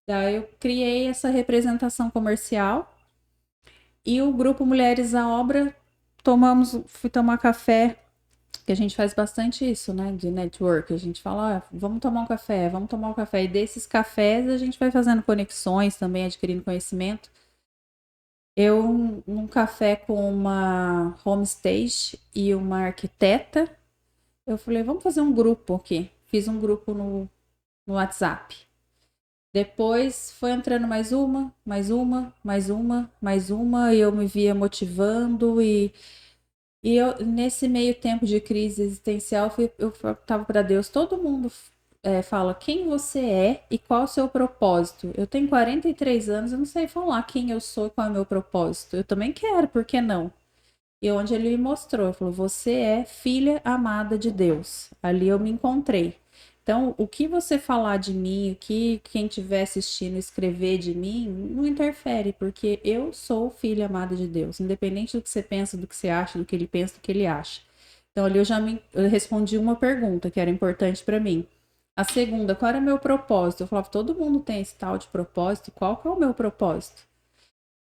Daí eu criei essa representação comercial e o grupo Mulheres à Obra fui tomar café, que a gente faz bastante isso, né, de network. A gente fala, vamos tomar um café, vamos tomar um café. E desses cafés a gente vai fazendo conexões também, adquirindo conhecimento. Eu, num café com uma homestage e uma arquiteta, eu falei, vamos fazer um grupo aqui. Fiz um grupo no WhatsApp. Depois foi entrando mais uma, mais uma, mais uma, mais uma, e eu me via motivando e eu, nesse meio tempo de crise existencial, eu tava para Deus, todo mundo fala quem você é e qual é o seu propósito. Eu tenho 43 anos, eu não sei falar quem eu sou e qual é o meu propósito. Eu também quero, por que não? E onde ele me mostrou, ele falou, você é filha amada de Deus. Ali eu me encontrei. Então, o que você falar de mim, o que quem estiver assistindo escrever de mim, não interfere, porque eu sou filha amada de Deus, independente do que você pensa, do que você acha, do que ele pensa, do que ele acha. Então, ali eu respondi uma pergunta que era importante para mim. A segunda, qual era o meu propósito? Eu falava, todo mundo tem esse tal de propósito, qual que é o meu propósito?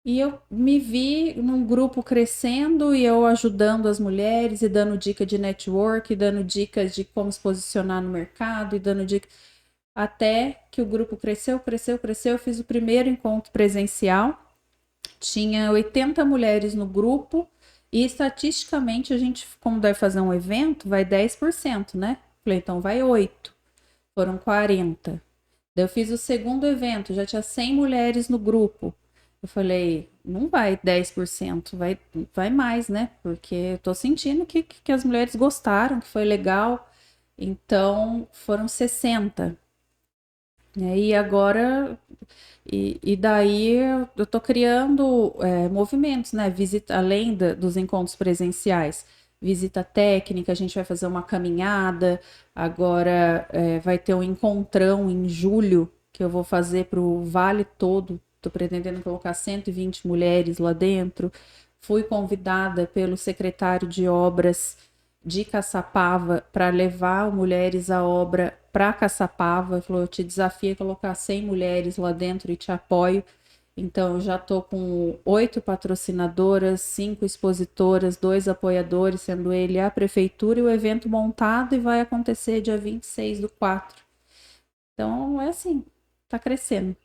E eu me vi num grupo crescendo e eu ajudando as mulheres e dando dica de network, dando dicas de como se posicionar no mercado e dando dicas. Até que o grupo cresceu, cresceu, cresceu. Eu fiz o primeiro encontro presencial. Tinha 80 mulheres no grupo e estatisticamente a gente, como deve fazer um evento, vai 10%, né? Falei, então vai 8. Foram 40. Daí eu fiz o segundo evento, já tinha 100 mulheres no grupo. Eu falei, não vai 10%, vai mais, né? Porque eu tô sentindo que as mulheres gostaram, que foi legal. Então, foram 60. E agora, e daí eu tô criando movimentos, né? Visita, além dos encontros presenciais, visita técnica, a gente vai fazer uma caminhada, agora vai ter um encontrão em julho que eu vou fazer para o Vale todo. Estou pretendendo colocar 120 mulheres lá dentro. Fui convidada pelo secretário de obras de Caçapava para levar mulheres à obra para Caçapava. Ele falou, eu te desafio a colocar 100 mulheres lá dentro e te apoio. Então, eu já estou com 8 patrocinadoras, 5 expositoras, 2 apoiadores, sendo ele a prefeitura e o evento montado, e vai acontecer dia 26/4. Então, é assim, tá crescendo.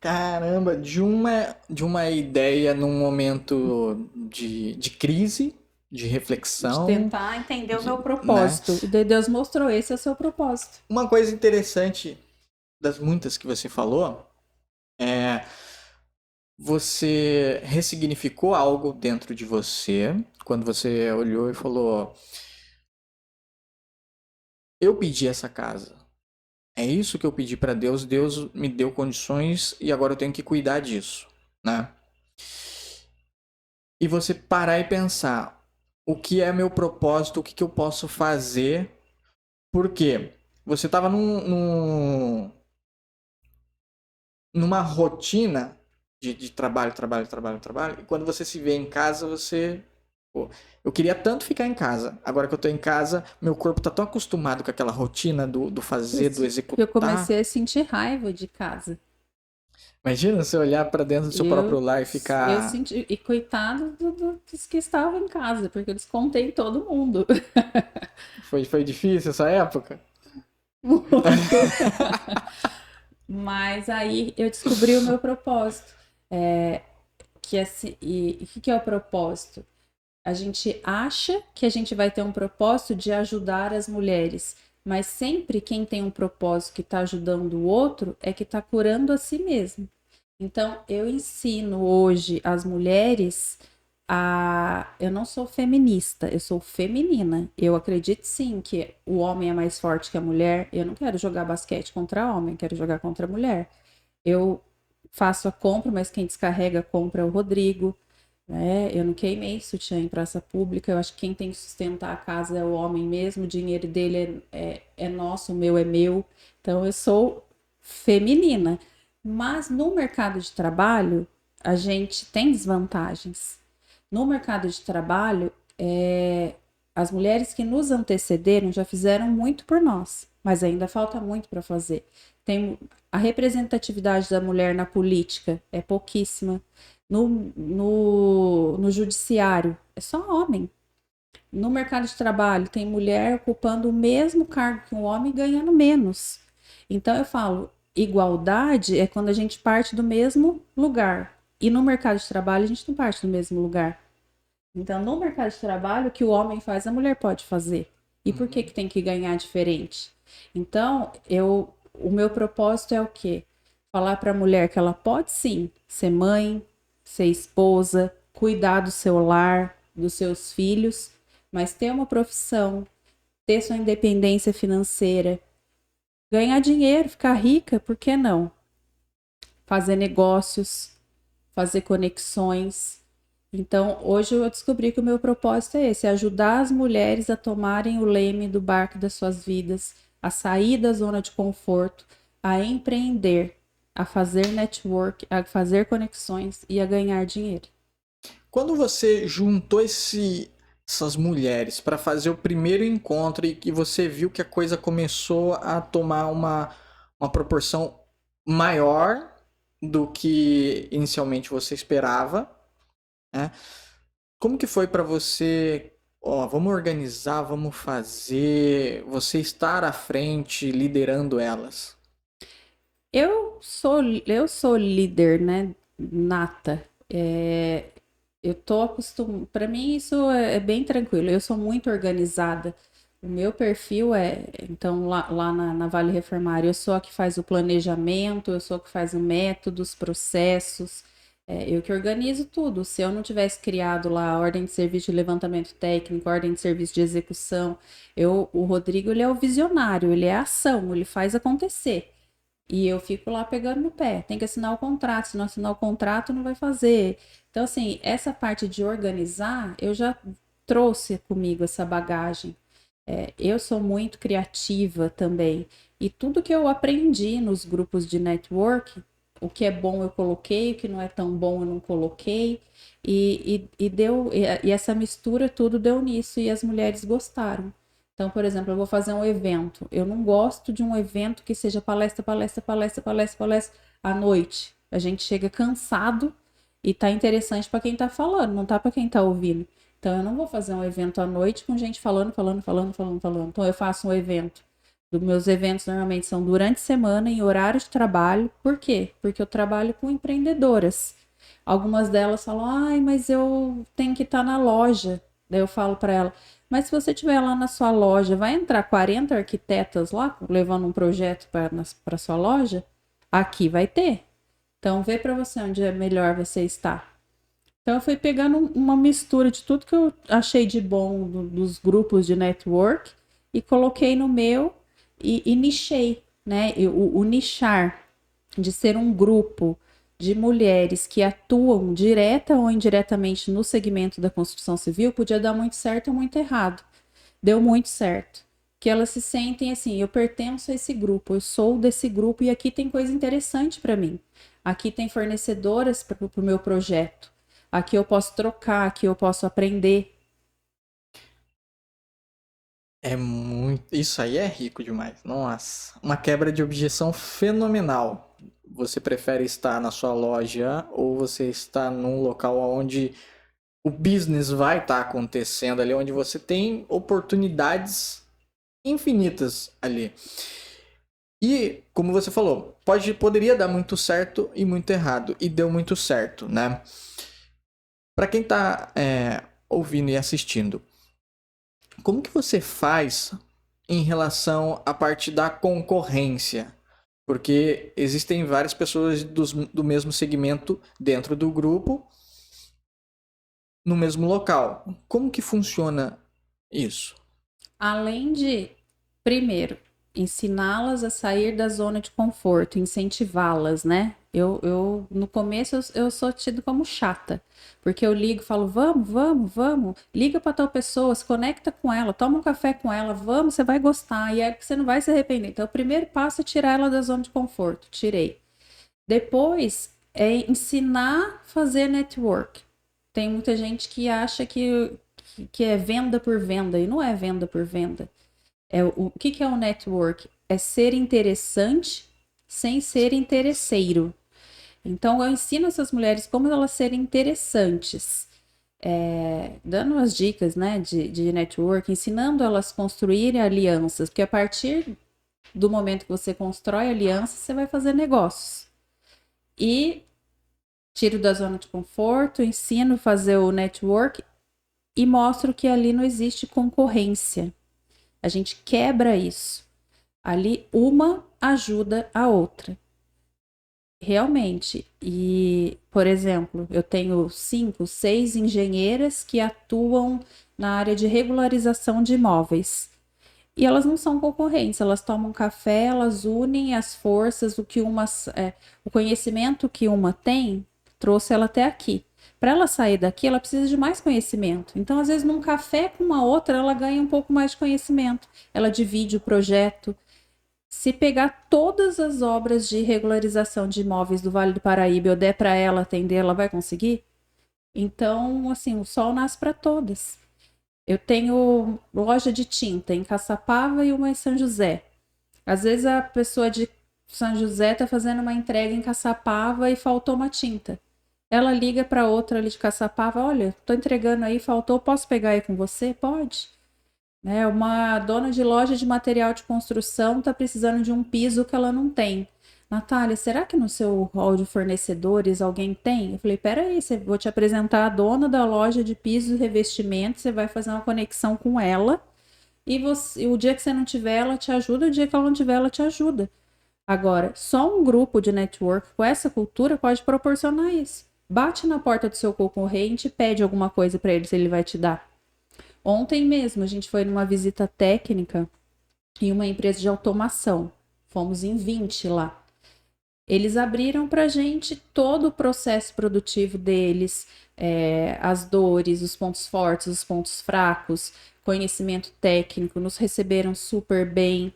Caramba, de uma ideia num momento de crise, de
De
reflexão,
tentar entender o meu
né?
propósito. E Deus mostrou, esse é o seu propósito.
Uma coisa interessante das muitas que você falou é você ressignificou algo dentro de você quando você olhou e falou: eu pedi essa casa. É isso que eu pedi para Deus, Deus me deu condições e agora eu tenho que cuidar disso, né? E você parar e pensar, o que é meu propósito, o que eu posso fazer, porque você estava numa rotina de trabalho, trabalho, trabalho, trabalho, e quando você se vê em casa, você... Pô, eu queria tanto ficar em casa. Agora que eu tô em casa, meu corpo tá tão acostumado com aquela rotina do fazer, do
Isso. Eu
executar.
comecei a sentir raiva de casa.
Imagina você olhar para dentro do seu próprio
Eu,
lar e
eu
ficar...
senti, e coitado dos que estavam em casa, porque eu descontei em todo mundo.
Foi difícil essa época?
Muito. Mas aí eu descobri o meu propósito. Que assim, e o que é o propósito? A gente acha que a gente vai ter um propósito de ajudar as mulheres, mas sempre quem tem um propósito que está ajudando o outro é que está curando a si mesmo. Então, eu ensino hoje as mulheres a. Eu não sou feminista, eu sou feminina. Eu acredito sim que o homem é mais forte que a mulher. Eu não quero jogar basquete contra homem, quero jogar contra a mulher. Eu faço a compra, mas quem descarrega a compra é o Rodrigo. Né? Eu não queimei sutiã em praça pública. Eu acho que quem tem que sustentar a casa é o homem mesmo. O dinheiro dele é nosso, o meu é meu. Então, eu sou feminina. Mas no mercado de trabalho, a gente tem desvantagens. No mercado de trabalho, as mulheres que nos antecederam já fizeram muito por nós, mas ainda falta muito para fazer. A representatividade da mulher na política é pouquíssima. No judiciário, é só homem. No mercado de trabalho, tem mulher ocupando o mesmo cargo que um homem ganhando menos. Então, eu falo, igualdade é quando a gente parte do mesmo lugar. E no mercado de trabalho, a gente não parte do mesmo lugar. Então, no mercado de trabalho, o que o homem faz, a mulher pode fazer. E por que tem que ganhar diferente? Então, o meu propósito é o quê? Falar para a mulher que ela pode sim ser mãe, ser esposa, cuidar do seu lar, dos seus filhos, mas ter uma profissão, ter sua independência financeira, ganhar dinheiro, ficar rica, por que não? Fazer negócios, fazer conexões. Então, hoje eu descobri que o meu propósito é esse, é ajudar as mulheres a tomarem o leme do barco das suas vidas, a sair da zona de conforto, a empreender, a fazer network, a fazer conexões e a ganhar dinheiro.
Quando você juntou essas mulheres para fazer o primeiro encontro e que você viu que a coisa começou a tomar uma proporção maior do que inicialmente você esperava, né? Como que foi para você, ó, vamos organizar, vamos fazer, você estar à frente, liderando elas?
Eu sou líder, né? Nata. Eu tô acostumada. Para mim, isso é bem tranquilo. Eu sou muito organizada. O meu perfil então, lá na Vale Reformário, eu sou a que faz o planejamento, eu sou a que faz o método, os processos, eu que organizo tudo. Se eu não tivesse criado lá a ordem de serviço de levantamento técnico, a ordem de serviço de execução, o Rodrigo, ele é o visionário, ele é a ação, ele faz acontecer. E eu fico lá pegando no pé. Tem que assinar o contrato. Se não assinar o contrato, não vai fazer. Então, assim, essa parte de organizar, eu já trouxe comigo essa bagagem. Eu sou muito criativa também. E tudo que eu aprendi nos grupos de network, o que é bom eu coloquei, o que não é tão bom eu não coloquei. E essa mistura tudo deu nisso e as mulheres gostaram. Então, por exemplo, eu vou fazer um evento. Eu não gosto de um evento que seja palestra à noite. A gente chega cansado e tá interessante para quem tá falando, não tá para quem tá ouvindo. Então, eu não vou fazer um evento à noite com gente falando. Então, eu faço um evento. Os meus eventos normalmente são durante a semana, em horário de trabalho. Por quê? Porque eu trabalho com empreendedoras. Algumas delas falam, ai, mas eu tenho que estar na loja. Daí eu falo para ela, mas se você estiver lá na sua loja, vai entrar 40 arquitetas lá, levando um projeto para sua loja? Aqui vai ter. Então, vê para você onde é melhor você estar. Então, eu fui pegando uma mistura de tudo que eu achei de bom dos grupos de network e coloquei no meu e nichei, né? O nichar de ser um grupo de mulheres que atuam direta ou indiretamente no segmento da construção civil podia dar muito certo ou muito errado. Deu muito certo. Que elas se sentem assim, eu pertenço a esse grupo, eu sou desse grupo e aqui tem coisa interessante para mim. Aqui tem fornecedoras para o meu projeto. Aqui eu posso trocar, aqui eu posso aprender.
É muito. Isso aí é rico demais. Nossa, uma quebra de objeção fenomenal. Você prefere estar na sua loja ou você está num local onde o business vai estar acontecendo ali, onde você tem oportunidades infinitas ali. E, como você falou, poderia dar muito certo e muito errado. E deu muito certo, né? Para quem está ouvindo e assistindo, como que você faz em relação à parte da concorrência? Porque existem várias pessoas do mesmo segmento dentro do grupo, no mesmo local. Como que funciona isso?
Além de, primeiro, ensiná-las a sair da zona de conforto, incentivá-las, né? No começo, eu sou tido como chata, porque eu ligo e falo, vamos, liga para tal pessoa, se conecta com ela, toma um café com ela, vamos, você vai gostar, e é que você não vai se arrepender. Então, o primeiro passo é tirar ela da zona de conforto, tirei. Depois, é ensinar a fazer network. Tem muita gente que acha que é venda por venda, e não é venda por venda. O que é o network? É ser interessante sem ser interesseiro. Então, eu ensino essas mulheres como elas serem interessantes, dando as dicas, né, de network, ensinando elas a construírem alianças, porque a partir do momento que você constrói alianças, você vai fazer negócios. E tiro da zona de conforto, ensino a fazer o network e mostro que ali não existe concorrência. A gente quebra isso. Ali uma ajuda a outra. Realmente. E, por exemplo, eu tenho 5, 6 engenheiras que atuam na área de regularização de imóveis. E elas não são concorrentes, elas tomam café, elas unem as forças, o conhecimento que uma tem, trouxe ela até aqui. Para ela sair daqui, ela precisa de mais conhecimento. Então, às vezes, num café com uma outra, ela ganha um pouco mais de conhecimento. Ela divide o projeto. Se pegar todas as obras de regularização de imóveis do Vale do Paraíba e eu der para ela atender, ela vai conseguir? Então, assim, o sol nasce para todas. Eu tenho loja de tinta em Caçapava e uma em São José. Às vezes a pessoa de São José está fazendo uma entrega em Caçapava e faltou uma tinta. Ela liga para outra ali de Caçapava, olha, estou entregando aí, faltou, posso pegar aí com você? Pode. Né? Uma dona de loja de material de construção está precisando de um piso que ela não tem. Natália, será que no seu hall de fornecedores alguém tem? Eu falei, peraí, vou te apresentar a dona da loja de pisos e revestimentos, você vai fazer uma conexão com ela e o dia que você não tiver, ela te ajuda, o dia que ela não tiver, ela te ajuda. Agora, só um grupo de network com essa cultura pode proporcionar isso. Bate na porta do seu concorrente e pede alguma coisa para ele, se ele vai te dar. Ontem mesmo, a gente foi numa visita técnica em uma empresa de automação. Fomos em 20 lá. Eles abriram para a gente todo o processo produtivo deles, as dores, os pontos fortes, os pontos fracos, conhecimento técnico, nos receberam super bem.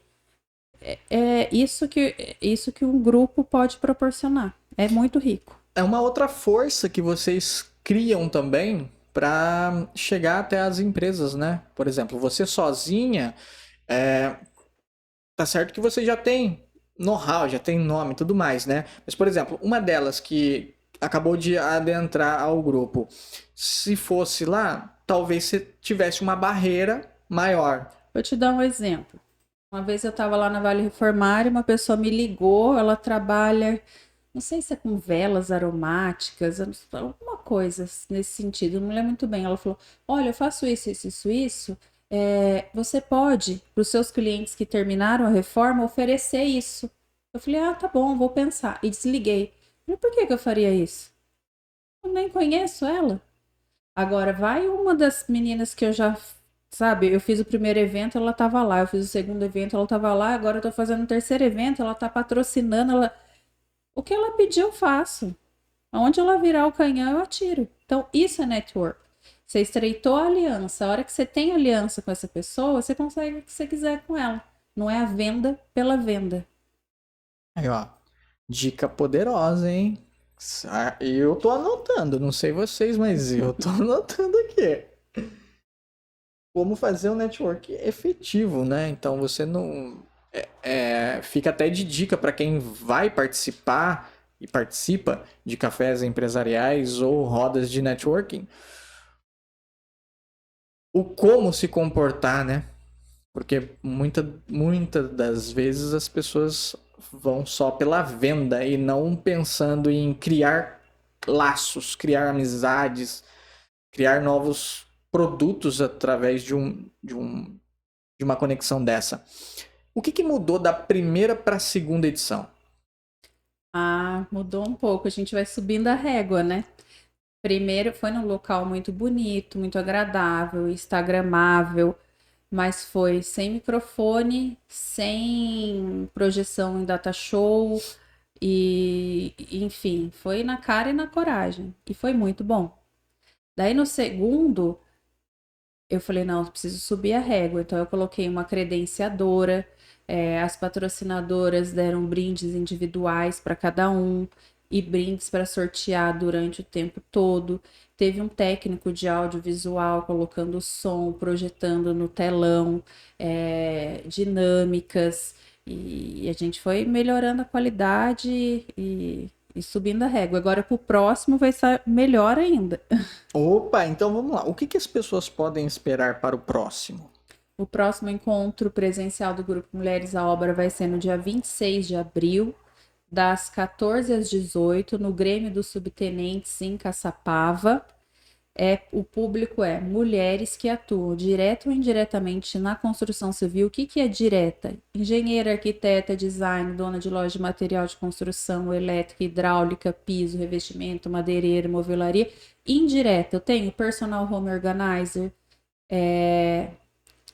Isso que um grupo pode proporcionar. É muito rico.
É uma outra força que vocês criam também para chegar até as empresas, né? Por exemplo, você sozinha, tá certo que você já tem know-how, já tem nome e tudo mais, né? Mas, por exemplo, uma delas que acabou de adentrar ao grupo, se fosse lá, talvez você tivesse uma barreira maior.
Vou te dar um exemplo. Uma vez eu estava lá na Vale Reformar e uma pessoa me ligou, ela trabalha, não sei se é com velas aromáticas, alguma coisa nesse sentido, não lembro muito bem. Ela falou, olha, eu faço isso, isso, isso, isso. Você pode, para os seus clientes que terminaram a reforma, oferecer isso. Eu falei, tá bom, vou pensar. E desliguei. Mas por que eu faria isso? Eu nem conheço ela. Agora, vai uma das meninas que eu já, sabe, eu fiz o primeiro evento, ela estava lá. Eu fiz o segundo evento, ela estava lá. Agora eu estou fazendo o terceiro evento, ela está patrocinando. O que ela pediu, eu faço. Aonde ela virar o canhão, eu atiro. Então, isso é network. Você estreitou a aliança. A hora que você tem aliança com essa pessoa, você consegue o que você quiser com ela. Não é a venda pela venda.
Aí, ó. Dica poderosa, hein? Eu tô anotando. Não sei vocês, mas eu tô anotando aqui. Como fazer um network efetivo, né? Então, você não... fica até de dica para quem vai participar e participa de cafés empresariais ou rodas de networking. O como se comportar, né? Porque muitas das vezes as pessoas vão só pela venda e não pensando em criar laços, criar amizades, criar novos produtos através de uma conexão dessa. O que mudou da primeira para a segunda edição?
Mudou um pouco. A gente vai subindo a régua, né? Primeiro foi num local muito bonito, muito agradável, instagramável, mas foi sem microfone, sem projeção em data show e, enfim, foi na cara e na coragem. E foi muito bom. Daí no segundo, eu falei, não, eu preciso subir a régua. Então eu coloquei uma credenciadora, as patrocinadoras deram brindes individuais para cada um e brindes para sortear durante o tempo todo. Teve um técnico de audiovisual colocando som, projetando no telão, dinâmicas, e a gente foi melhorando a qualidade e subindo a régua. Agora pro próximo vai ser melhor ainda.
Opa, então vamos lá. O que as pessoas podem esperar para o próximo?
O próximo encontro presencial do Grupo Mulheres à Obra vai ser no dia 26 de abril, das 14 às 18, no Grêmio dos Subtenentes, em Caçapava. O público é mulheres que atuam direto ou indiretamente na construção civil. O que é direta? Engenheira, arquiteta, design, dona de loja de material de construção, elétrica, hidráulica, piso, revestimento, madeireira, movelaria. Indireta, eu tenho personal home organizer,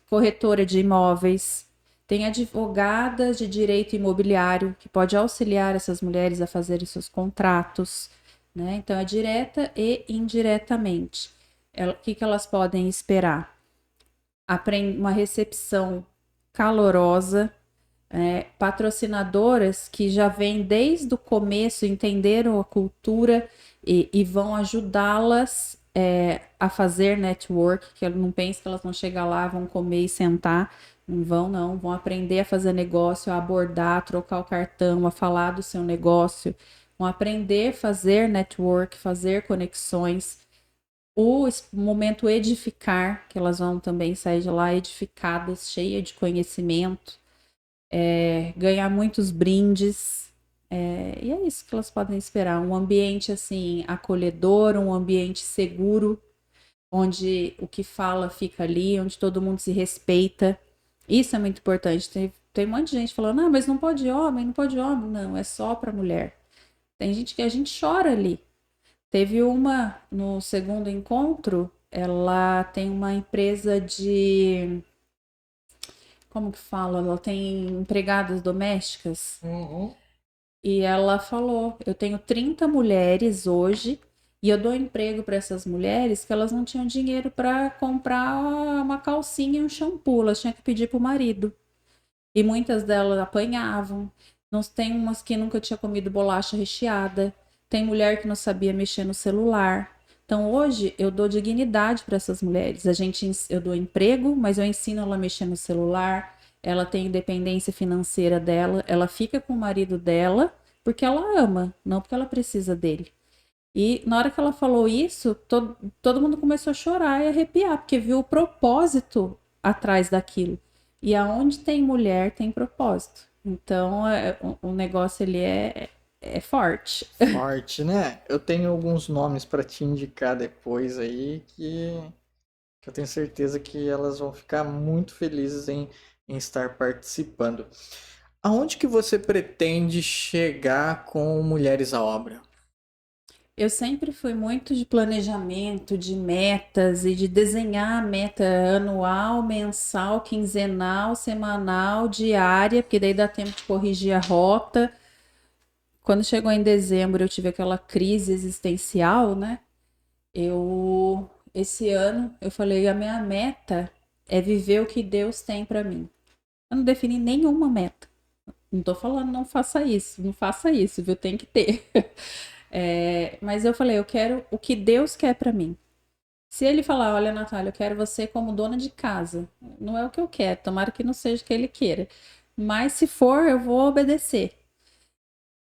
corretora de imóveis, tem advogadas de direito imobiliário que pode auxiliar essas mulheres a fazerem seus contratos, né? Então, é direta e indiretamente. O que elas podem esperar? Uma recepção calorosa, patrocinadoras que já vêm desde o começo, entenderam a cultura e vão ajudá-las a fazer network, que não pense que elas vão chegar lá, vão comer e sentar. Não, vão aprender a fazer negócio, a abordar, a trocar o cartão, a falar do seu negócio, vão aprender a fazer network, fazer conexões. O momento edificar, que elas vão também sair de lá edificadas, cheias de conhecimento, ganhar muitos brindes, e é isso que elas podem esperar, um ambiente assim acolhedor, um ambiente seguro, onde o que fala fica ali, onde todo mundo se respeita. Isso é muito importante. Tem um monte de gente falando, mas não pode homem, não pode homem. Não, é só para mulher. Tem gente que a gente chora ali. Teve uma, no segundo encontro, ela tem uma empresa de... Como que fala? Ela tem empregadas domésticas.
Uhum.
E ela falou, eu tenho 30 mulheres hoje e eu dou emprego para essas mulheres que elas não tinham dinheiro para comprar uma calcinha e um shampoo, elas tinham que pedir para o marido. E muitas delas apanhavam. Tem umas que nunca tinha comido bolacha recheada. Tem mulher que não sabia mexer no celular. Então hoje eu dou dignidade para essas mulheres. Eu dou emprego, mas eu ensino ela a mexer no celular. Ela tem independência financeira dela. Ela fica com o marido dela porque ela ama, não porque ela precisa dele. E na hora que ela falou isso, todo mundo começou a chorar e arrepiar, porque viu o propósito atrás daquilo. E aonde tem mulher, tem propósito. Então, o negócio ele é forte.
Forte, né? Eu tenho alguns nomes para te indicar depois aí que eu tenho certeza que elas vão ficar muito felizes em estar participando. Aonde que você pretende chegar com Mulheres à Obra?
Eu sempre fui muito de planejamento, de metas e de desenhar meta anual, mensal, quinzenal, semanal, diária, porque daí dá tempo de corrigir a rota. Quando chegou em dezembro, eu tive aquela crise existencial, né? Esse ano, eu falei, a minha meta é viver o que Deus tem para mim. Eu não defini nenhuma meta. Não tô falando, não faça isso, viu? Tem que ter. Mas eu falei, eu quero o que Deus quer para mim. Se ele falar, olha, Natália, eu quero você como dona de casa, não é o que eu quero, tomara que não seja o que ele queira. Mas se for, eu vou obedecer.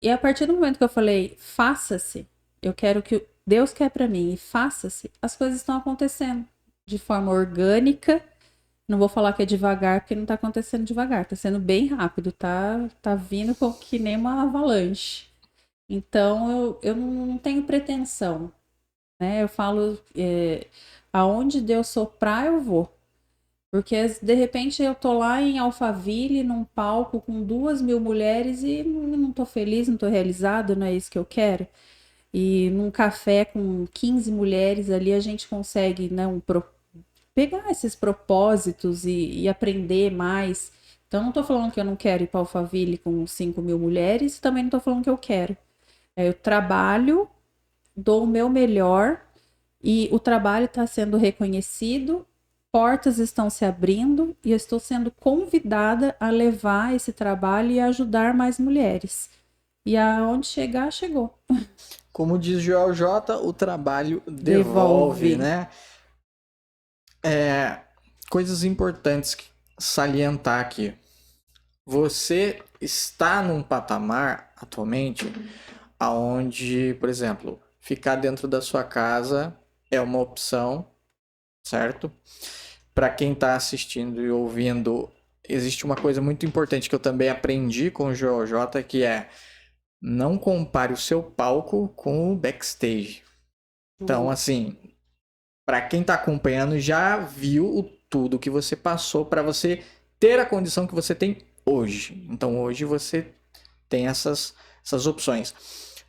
E a partir do momento que eu falei, faça-se, eu quero o que Deus quer para mim e faça-se, as coisas estão acontecendo de forma orgânica. Não vou falar que é devagar, porque não tá acontecendo devagar, tá sendo bem rápido, tá vindo que nem uma avalanche. Então, eu não tenho pretensão, né? Eu falo, aonde Deus soprar, eu vou. Porque, de repente, eu tô lá em Alphaville, num palco com 2.000 mulheres e não tô feliz, não tô realizado, não é isso que eu quero. E num café com 15 mulheres ali, a gente consegue, né, pegar esses propósitos e aprender mais. Então, não tô falando que eu não quero ir para Alphaville com 5.000 mulheres, também não tô falando que eu quero. Eu trabalho, dou o meu melhor e o trabalho está sendo reconhecido, portas estão se abrindo e eu estou sendo convidada a levar esse trabalho e ajudar mais mulheres. E aonde chegar, chegou.
Como diz Joel J, o trabalho devolve, né? Coisas importantes que salientar aqui. Você está num patamar atualmente aonde, por exemplo, ficar dentro da sua casa é uma opção, certo? Para quem está assistindo e ouvindo, existe uma coisa muito importante que eu também aprendi com o Joel J, que é não compare o seu palco com o backstage. Então, assim, para quem tá acompanhando, já viu tudo que você passou para você ter a condição que você tem hoje. Então, hoje você tem essas opções.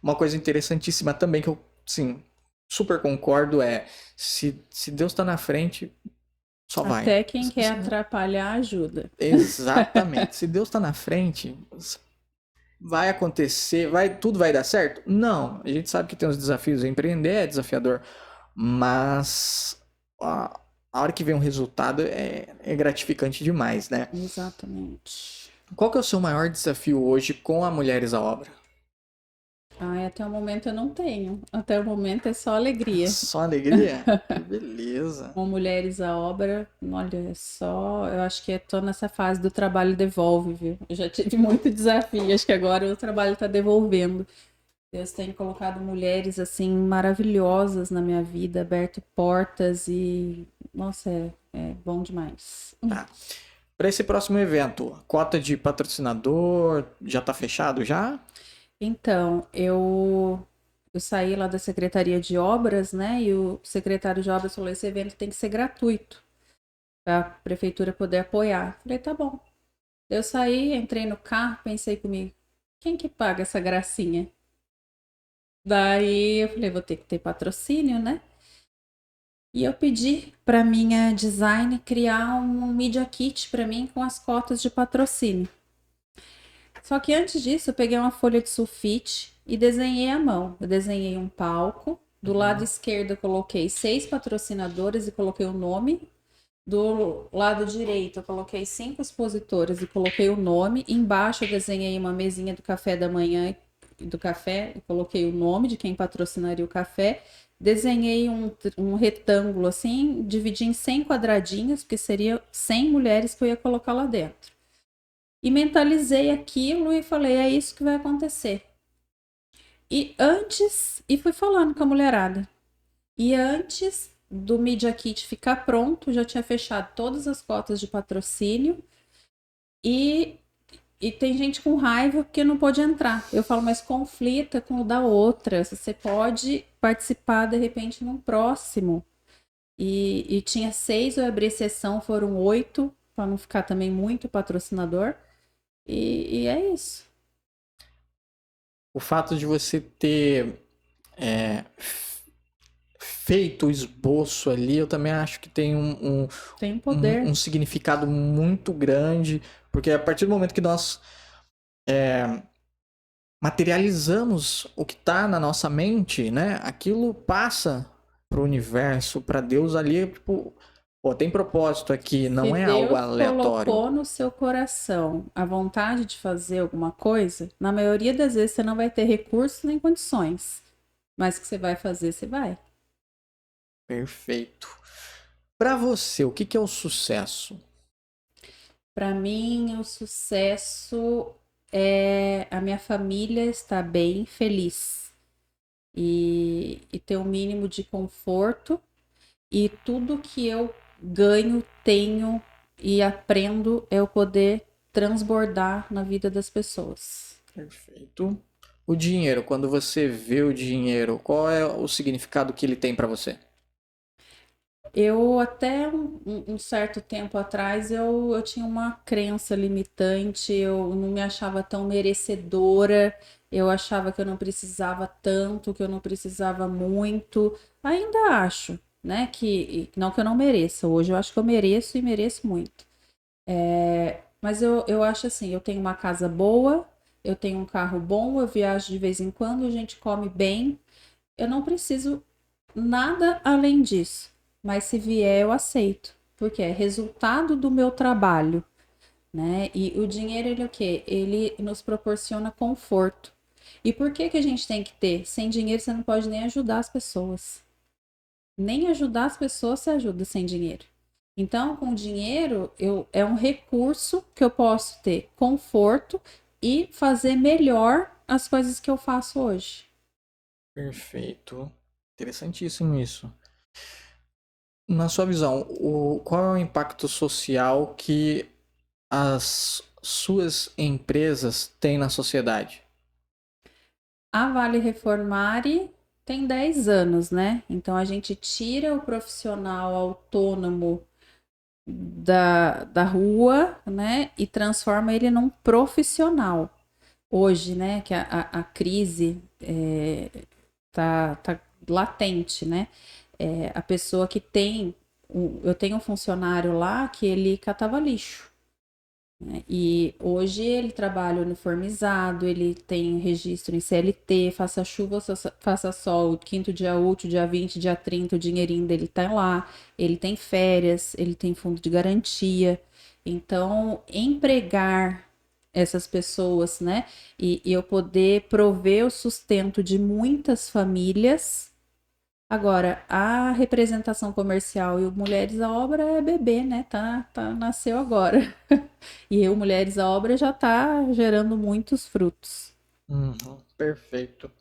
Uma coisa interessantíssima também que eu, sim, super concordo é se Deus tá na frente, só vai.
Até quem quer atrapalhar ajuda.
Exatamente. Se Deus tá na frente, vai acontecer, tudo vai dar certo? Não. A gente sabe que tem os desafios, empreender é desafiador, mas a hora que vem um resultado é gratificante demais, né?
Exatamente.
Qual que é o seu maior desafio hoje com a Mulheres à Obra?
Até o momento eu não tenho. Até o momento é só alegria.
Só alegria? Que beleza.
Com Mulheres à Obra, olha, eu acho que tô nessa fase do trabalho devolve, viu? Eu já tive muito desafio, acho que agora o trabalho tá devolvendo. Deus tem colocado mulheres, assim, maravilhosas na minha vida, aberto portas e, nossa, é bom demais.
Tá. Para esse próximo evento, cota de patrocinador já tá fechado já?
Então, eu saí lá da Secretaria de Obras, né? E o secretário de Obras falou: esse evento tem que ser gratuito, para a prefeitura poder apoiar. Falei: tá bom. Eu saí, entrei no carro, pensei comigo: quem que paga essa gracinha? Daí eu falei: vou ter que ter patrocínio, né? E eu pedi para minha design criar um Media Kit para mim com as cotas de patrocínio. Só que antes disso, eu peguei uma folha de sulfite e desenhei à mão. Eu desenhei um palco. Do lado esquerdo, eu coloquei 6 patrocinadores e coloquei o nome. Do lado direito, eu coloquei 5 expositores e coloquei o nome. Embaixo, eu desenhei uma mesinha do café da manhã do café e coloquei o nome de quem patrocinaria o café. Desenhei um retângulo assim, dividi em 100 quadradinhos, porque seria 100 mulheres que eu ia colocar lá dentro. E mentalizei aquilo e falei: é isso que vai acontecer. E fui falando com a mulherada. E antes do Media Kit ficar pronto, já tinha fechado todas as cotas de patrocínio. E tem gente com raiva porque não pôde entrar. Eu falo: mas conflita com o da outra. Você pode participar, de repente, num próximo. E tinha 6, eu abri exceção, foram 8, para não ficar também muito patrocinador. E é isso.
O fato de você ter feito o esboço ali, eu também acho que tem
Tem poder.
um significado muito grande, porque a partir do momento que nós materializamos o que está na nossa mente, né? Aquilo passa para o universo, para Deus ali, tipo, pô, tem propósito aqui, não é algo aleatório.
Se Deus colocou no seu coração a vontade de fazer alguma coisa, na maioria das vezes você não vai ter recursos nem condições, mas que você vai fazer, você vai.
Perfeito. Para você, o que é o sucesso?
Para mim, o sucesso é a minha família estar bem, feliz e ter um mínimo de conforto, e tudo que eu ganho, tenho e aprendo é eu poder transbordar na vida das pessoas.
Perfeito. O dinheiro, quando você vê o dinheiro, qual é o significado que ele tem para você?
Eu até um certo tempo atrás eu tinha uma crença limitante, eu não me achava tão merecedora, eu achava que eu não precisava tanto, que eu não precisava muito. Ainda acho, né? Não que eu não mereça, hoje eu acho que eu mereço e mereço muito. Mas eu acho assim, eu tenho uma casa boa, eu tenho um carro bom, eu viajo de vez em quando, a gente come bem, eu não preciso nada além disso. Mas se vier, eu aceito, porque é resultado do meu trabalho, né? E o dinheiro, ele o quê? Ele nos proporciona conforto. E por que que a gente tem que ter? Sem dinheiro, você não pode nem ajudar as pessoas. Nem ajudar as pessoas se ajuda sem dinheiro. Então, com dinheiro, é um recurso que eu posso ter conforto e fazer melhor as coisas que eu faço hoje.
Perfeito. Interessantíssimo isso. Na sua visão, qual é o impacto social que as suas empresas têm na sociedade?
A Vale Reformare tem 10 anos, né? Então a gente tira o profissional autônomo da rua, né? E transforma ele num profissional. Hoje, né? Que a crise tá latente, né? A pessoa que tem. Eu tenho um funcionário lá que ele catava lixo. E hoje ele trabalha uniformizado, ele tem registro em CLT, faça chuva, faça sol, quinto dia útil, dia 20, dia 30, o dinheirinho dele tá lá, ele tem férias, ele tem fundo de garantia. Então, empregar essas pessoas, né, e eu poder prover o sustento de muitas famílias. Agora, a representação comercial e o Mulheres à Obra é bebê, né? Nasceu agora. E o Mulheres à Obra já está gerando muitos frutos.
Perfeito.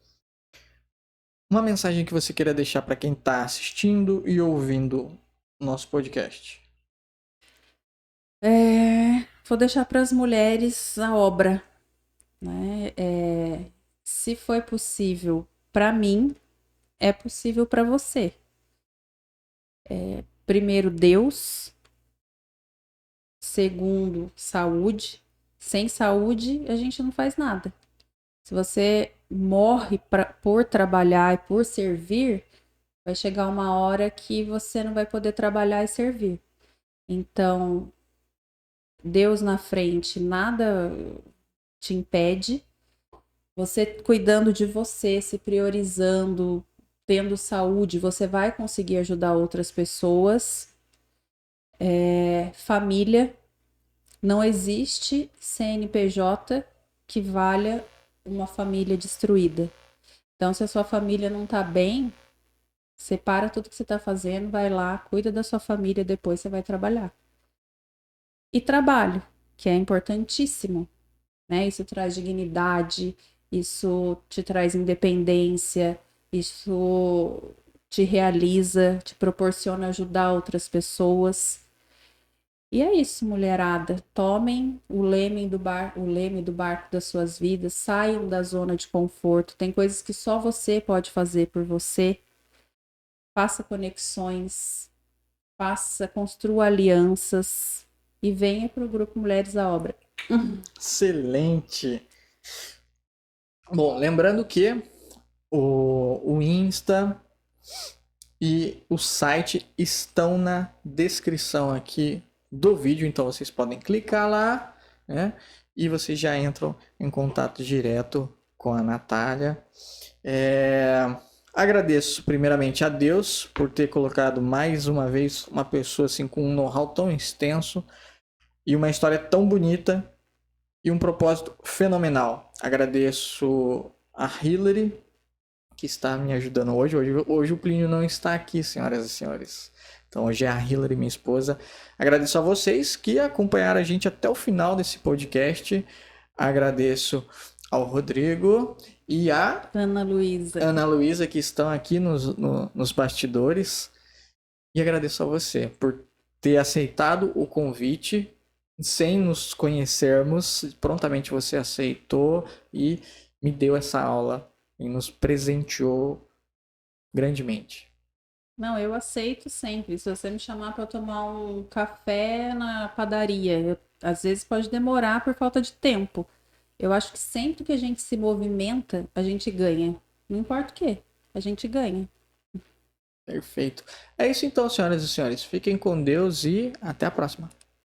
Uma mensagem que você queira deixar para quem está assistindo e ouvindo nosso podcast.
Vou deixar para as mulheres a obra, né? Se foi possível para mim, é possível para você. Primeiro, Deus. Segundo, saúde. Sem saúde, a gente não faz nada. Se você morre por trabalhar e por servir, vai chegar uma hora que você não vai poder trabalhar e servir. Então, Deus na frente, nada te impede. Você cuidando de você, se priorizando, tendo saúde, você vai conseguir ajudar outras pessoas. Família. Não existe CNPJ que valha uma família destruída. Então, se a sua família não tá bem, separa tudo que você tá fazendo, vai lá, cuida da sua família, depois você vai trabalhar. E trabalho, que é importantíssimo, né? Isso traz dignidade, isso te traz independência, isso te realiza, te proporciona ajudar outras pessoas. E é isso, mulherada. Tomem o leme do barco das suas vidas, saiam da zona de conforto. Tem coisas que só você pode fazer por você. Faça conexões, construa alianças e venha para o grupo Mulheres à Obra.
Excelente! Bom, lembrando que o Insta e o site estão na descrição aqui do vídeo, então vocês podem clicar lá, né? E vocês já entram em contato direto com a Natália. Agradeço primeiramente a Deus por ter colocado mais uma vez uma pessoa assim com um know-how tão extenso e uma história tão bonita e um propósito fenomenal. Agradeço a Hillary, que está me ajudando hoje. Hoje o Plínio não está aqui, senhoras e senhores. Então hoje é a Hillary, minha esposa. Agradeço a vocês que acompanharam a gente até o final desse podcast. Agradeço ao Rodrigo e a
Ana
Luísa, que estão aqui nos bastidores. E agradeço a você por ter aceitado o convite sem nos conhecermos. Prontamente você aceitou e me deu essa aula e nos presenteou grandemente.
Não, eu aceito sempre. Se você me chamar para tomar um café na padaria, às vezes pode demorar por falta de tempo. Eu acho que sempre que a gente se movimenta, a gente ganha. Não importa o que, a gente ganha.
Perfeito. É isso então, senhoras e senhores. Fiquem com Deus e até a próxima.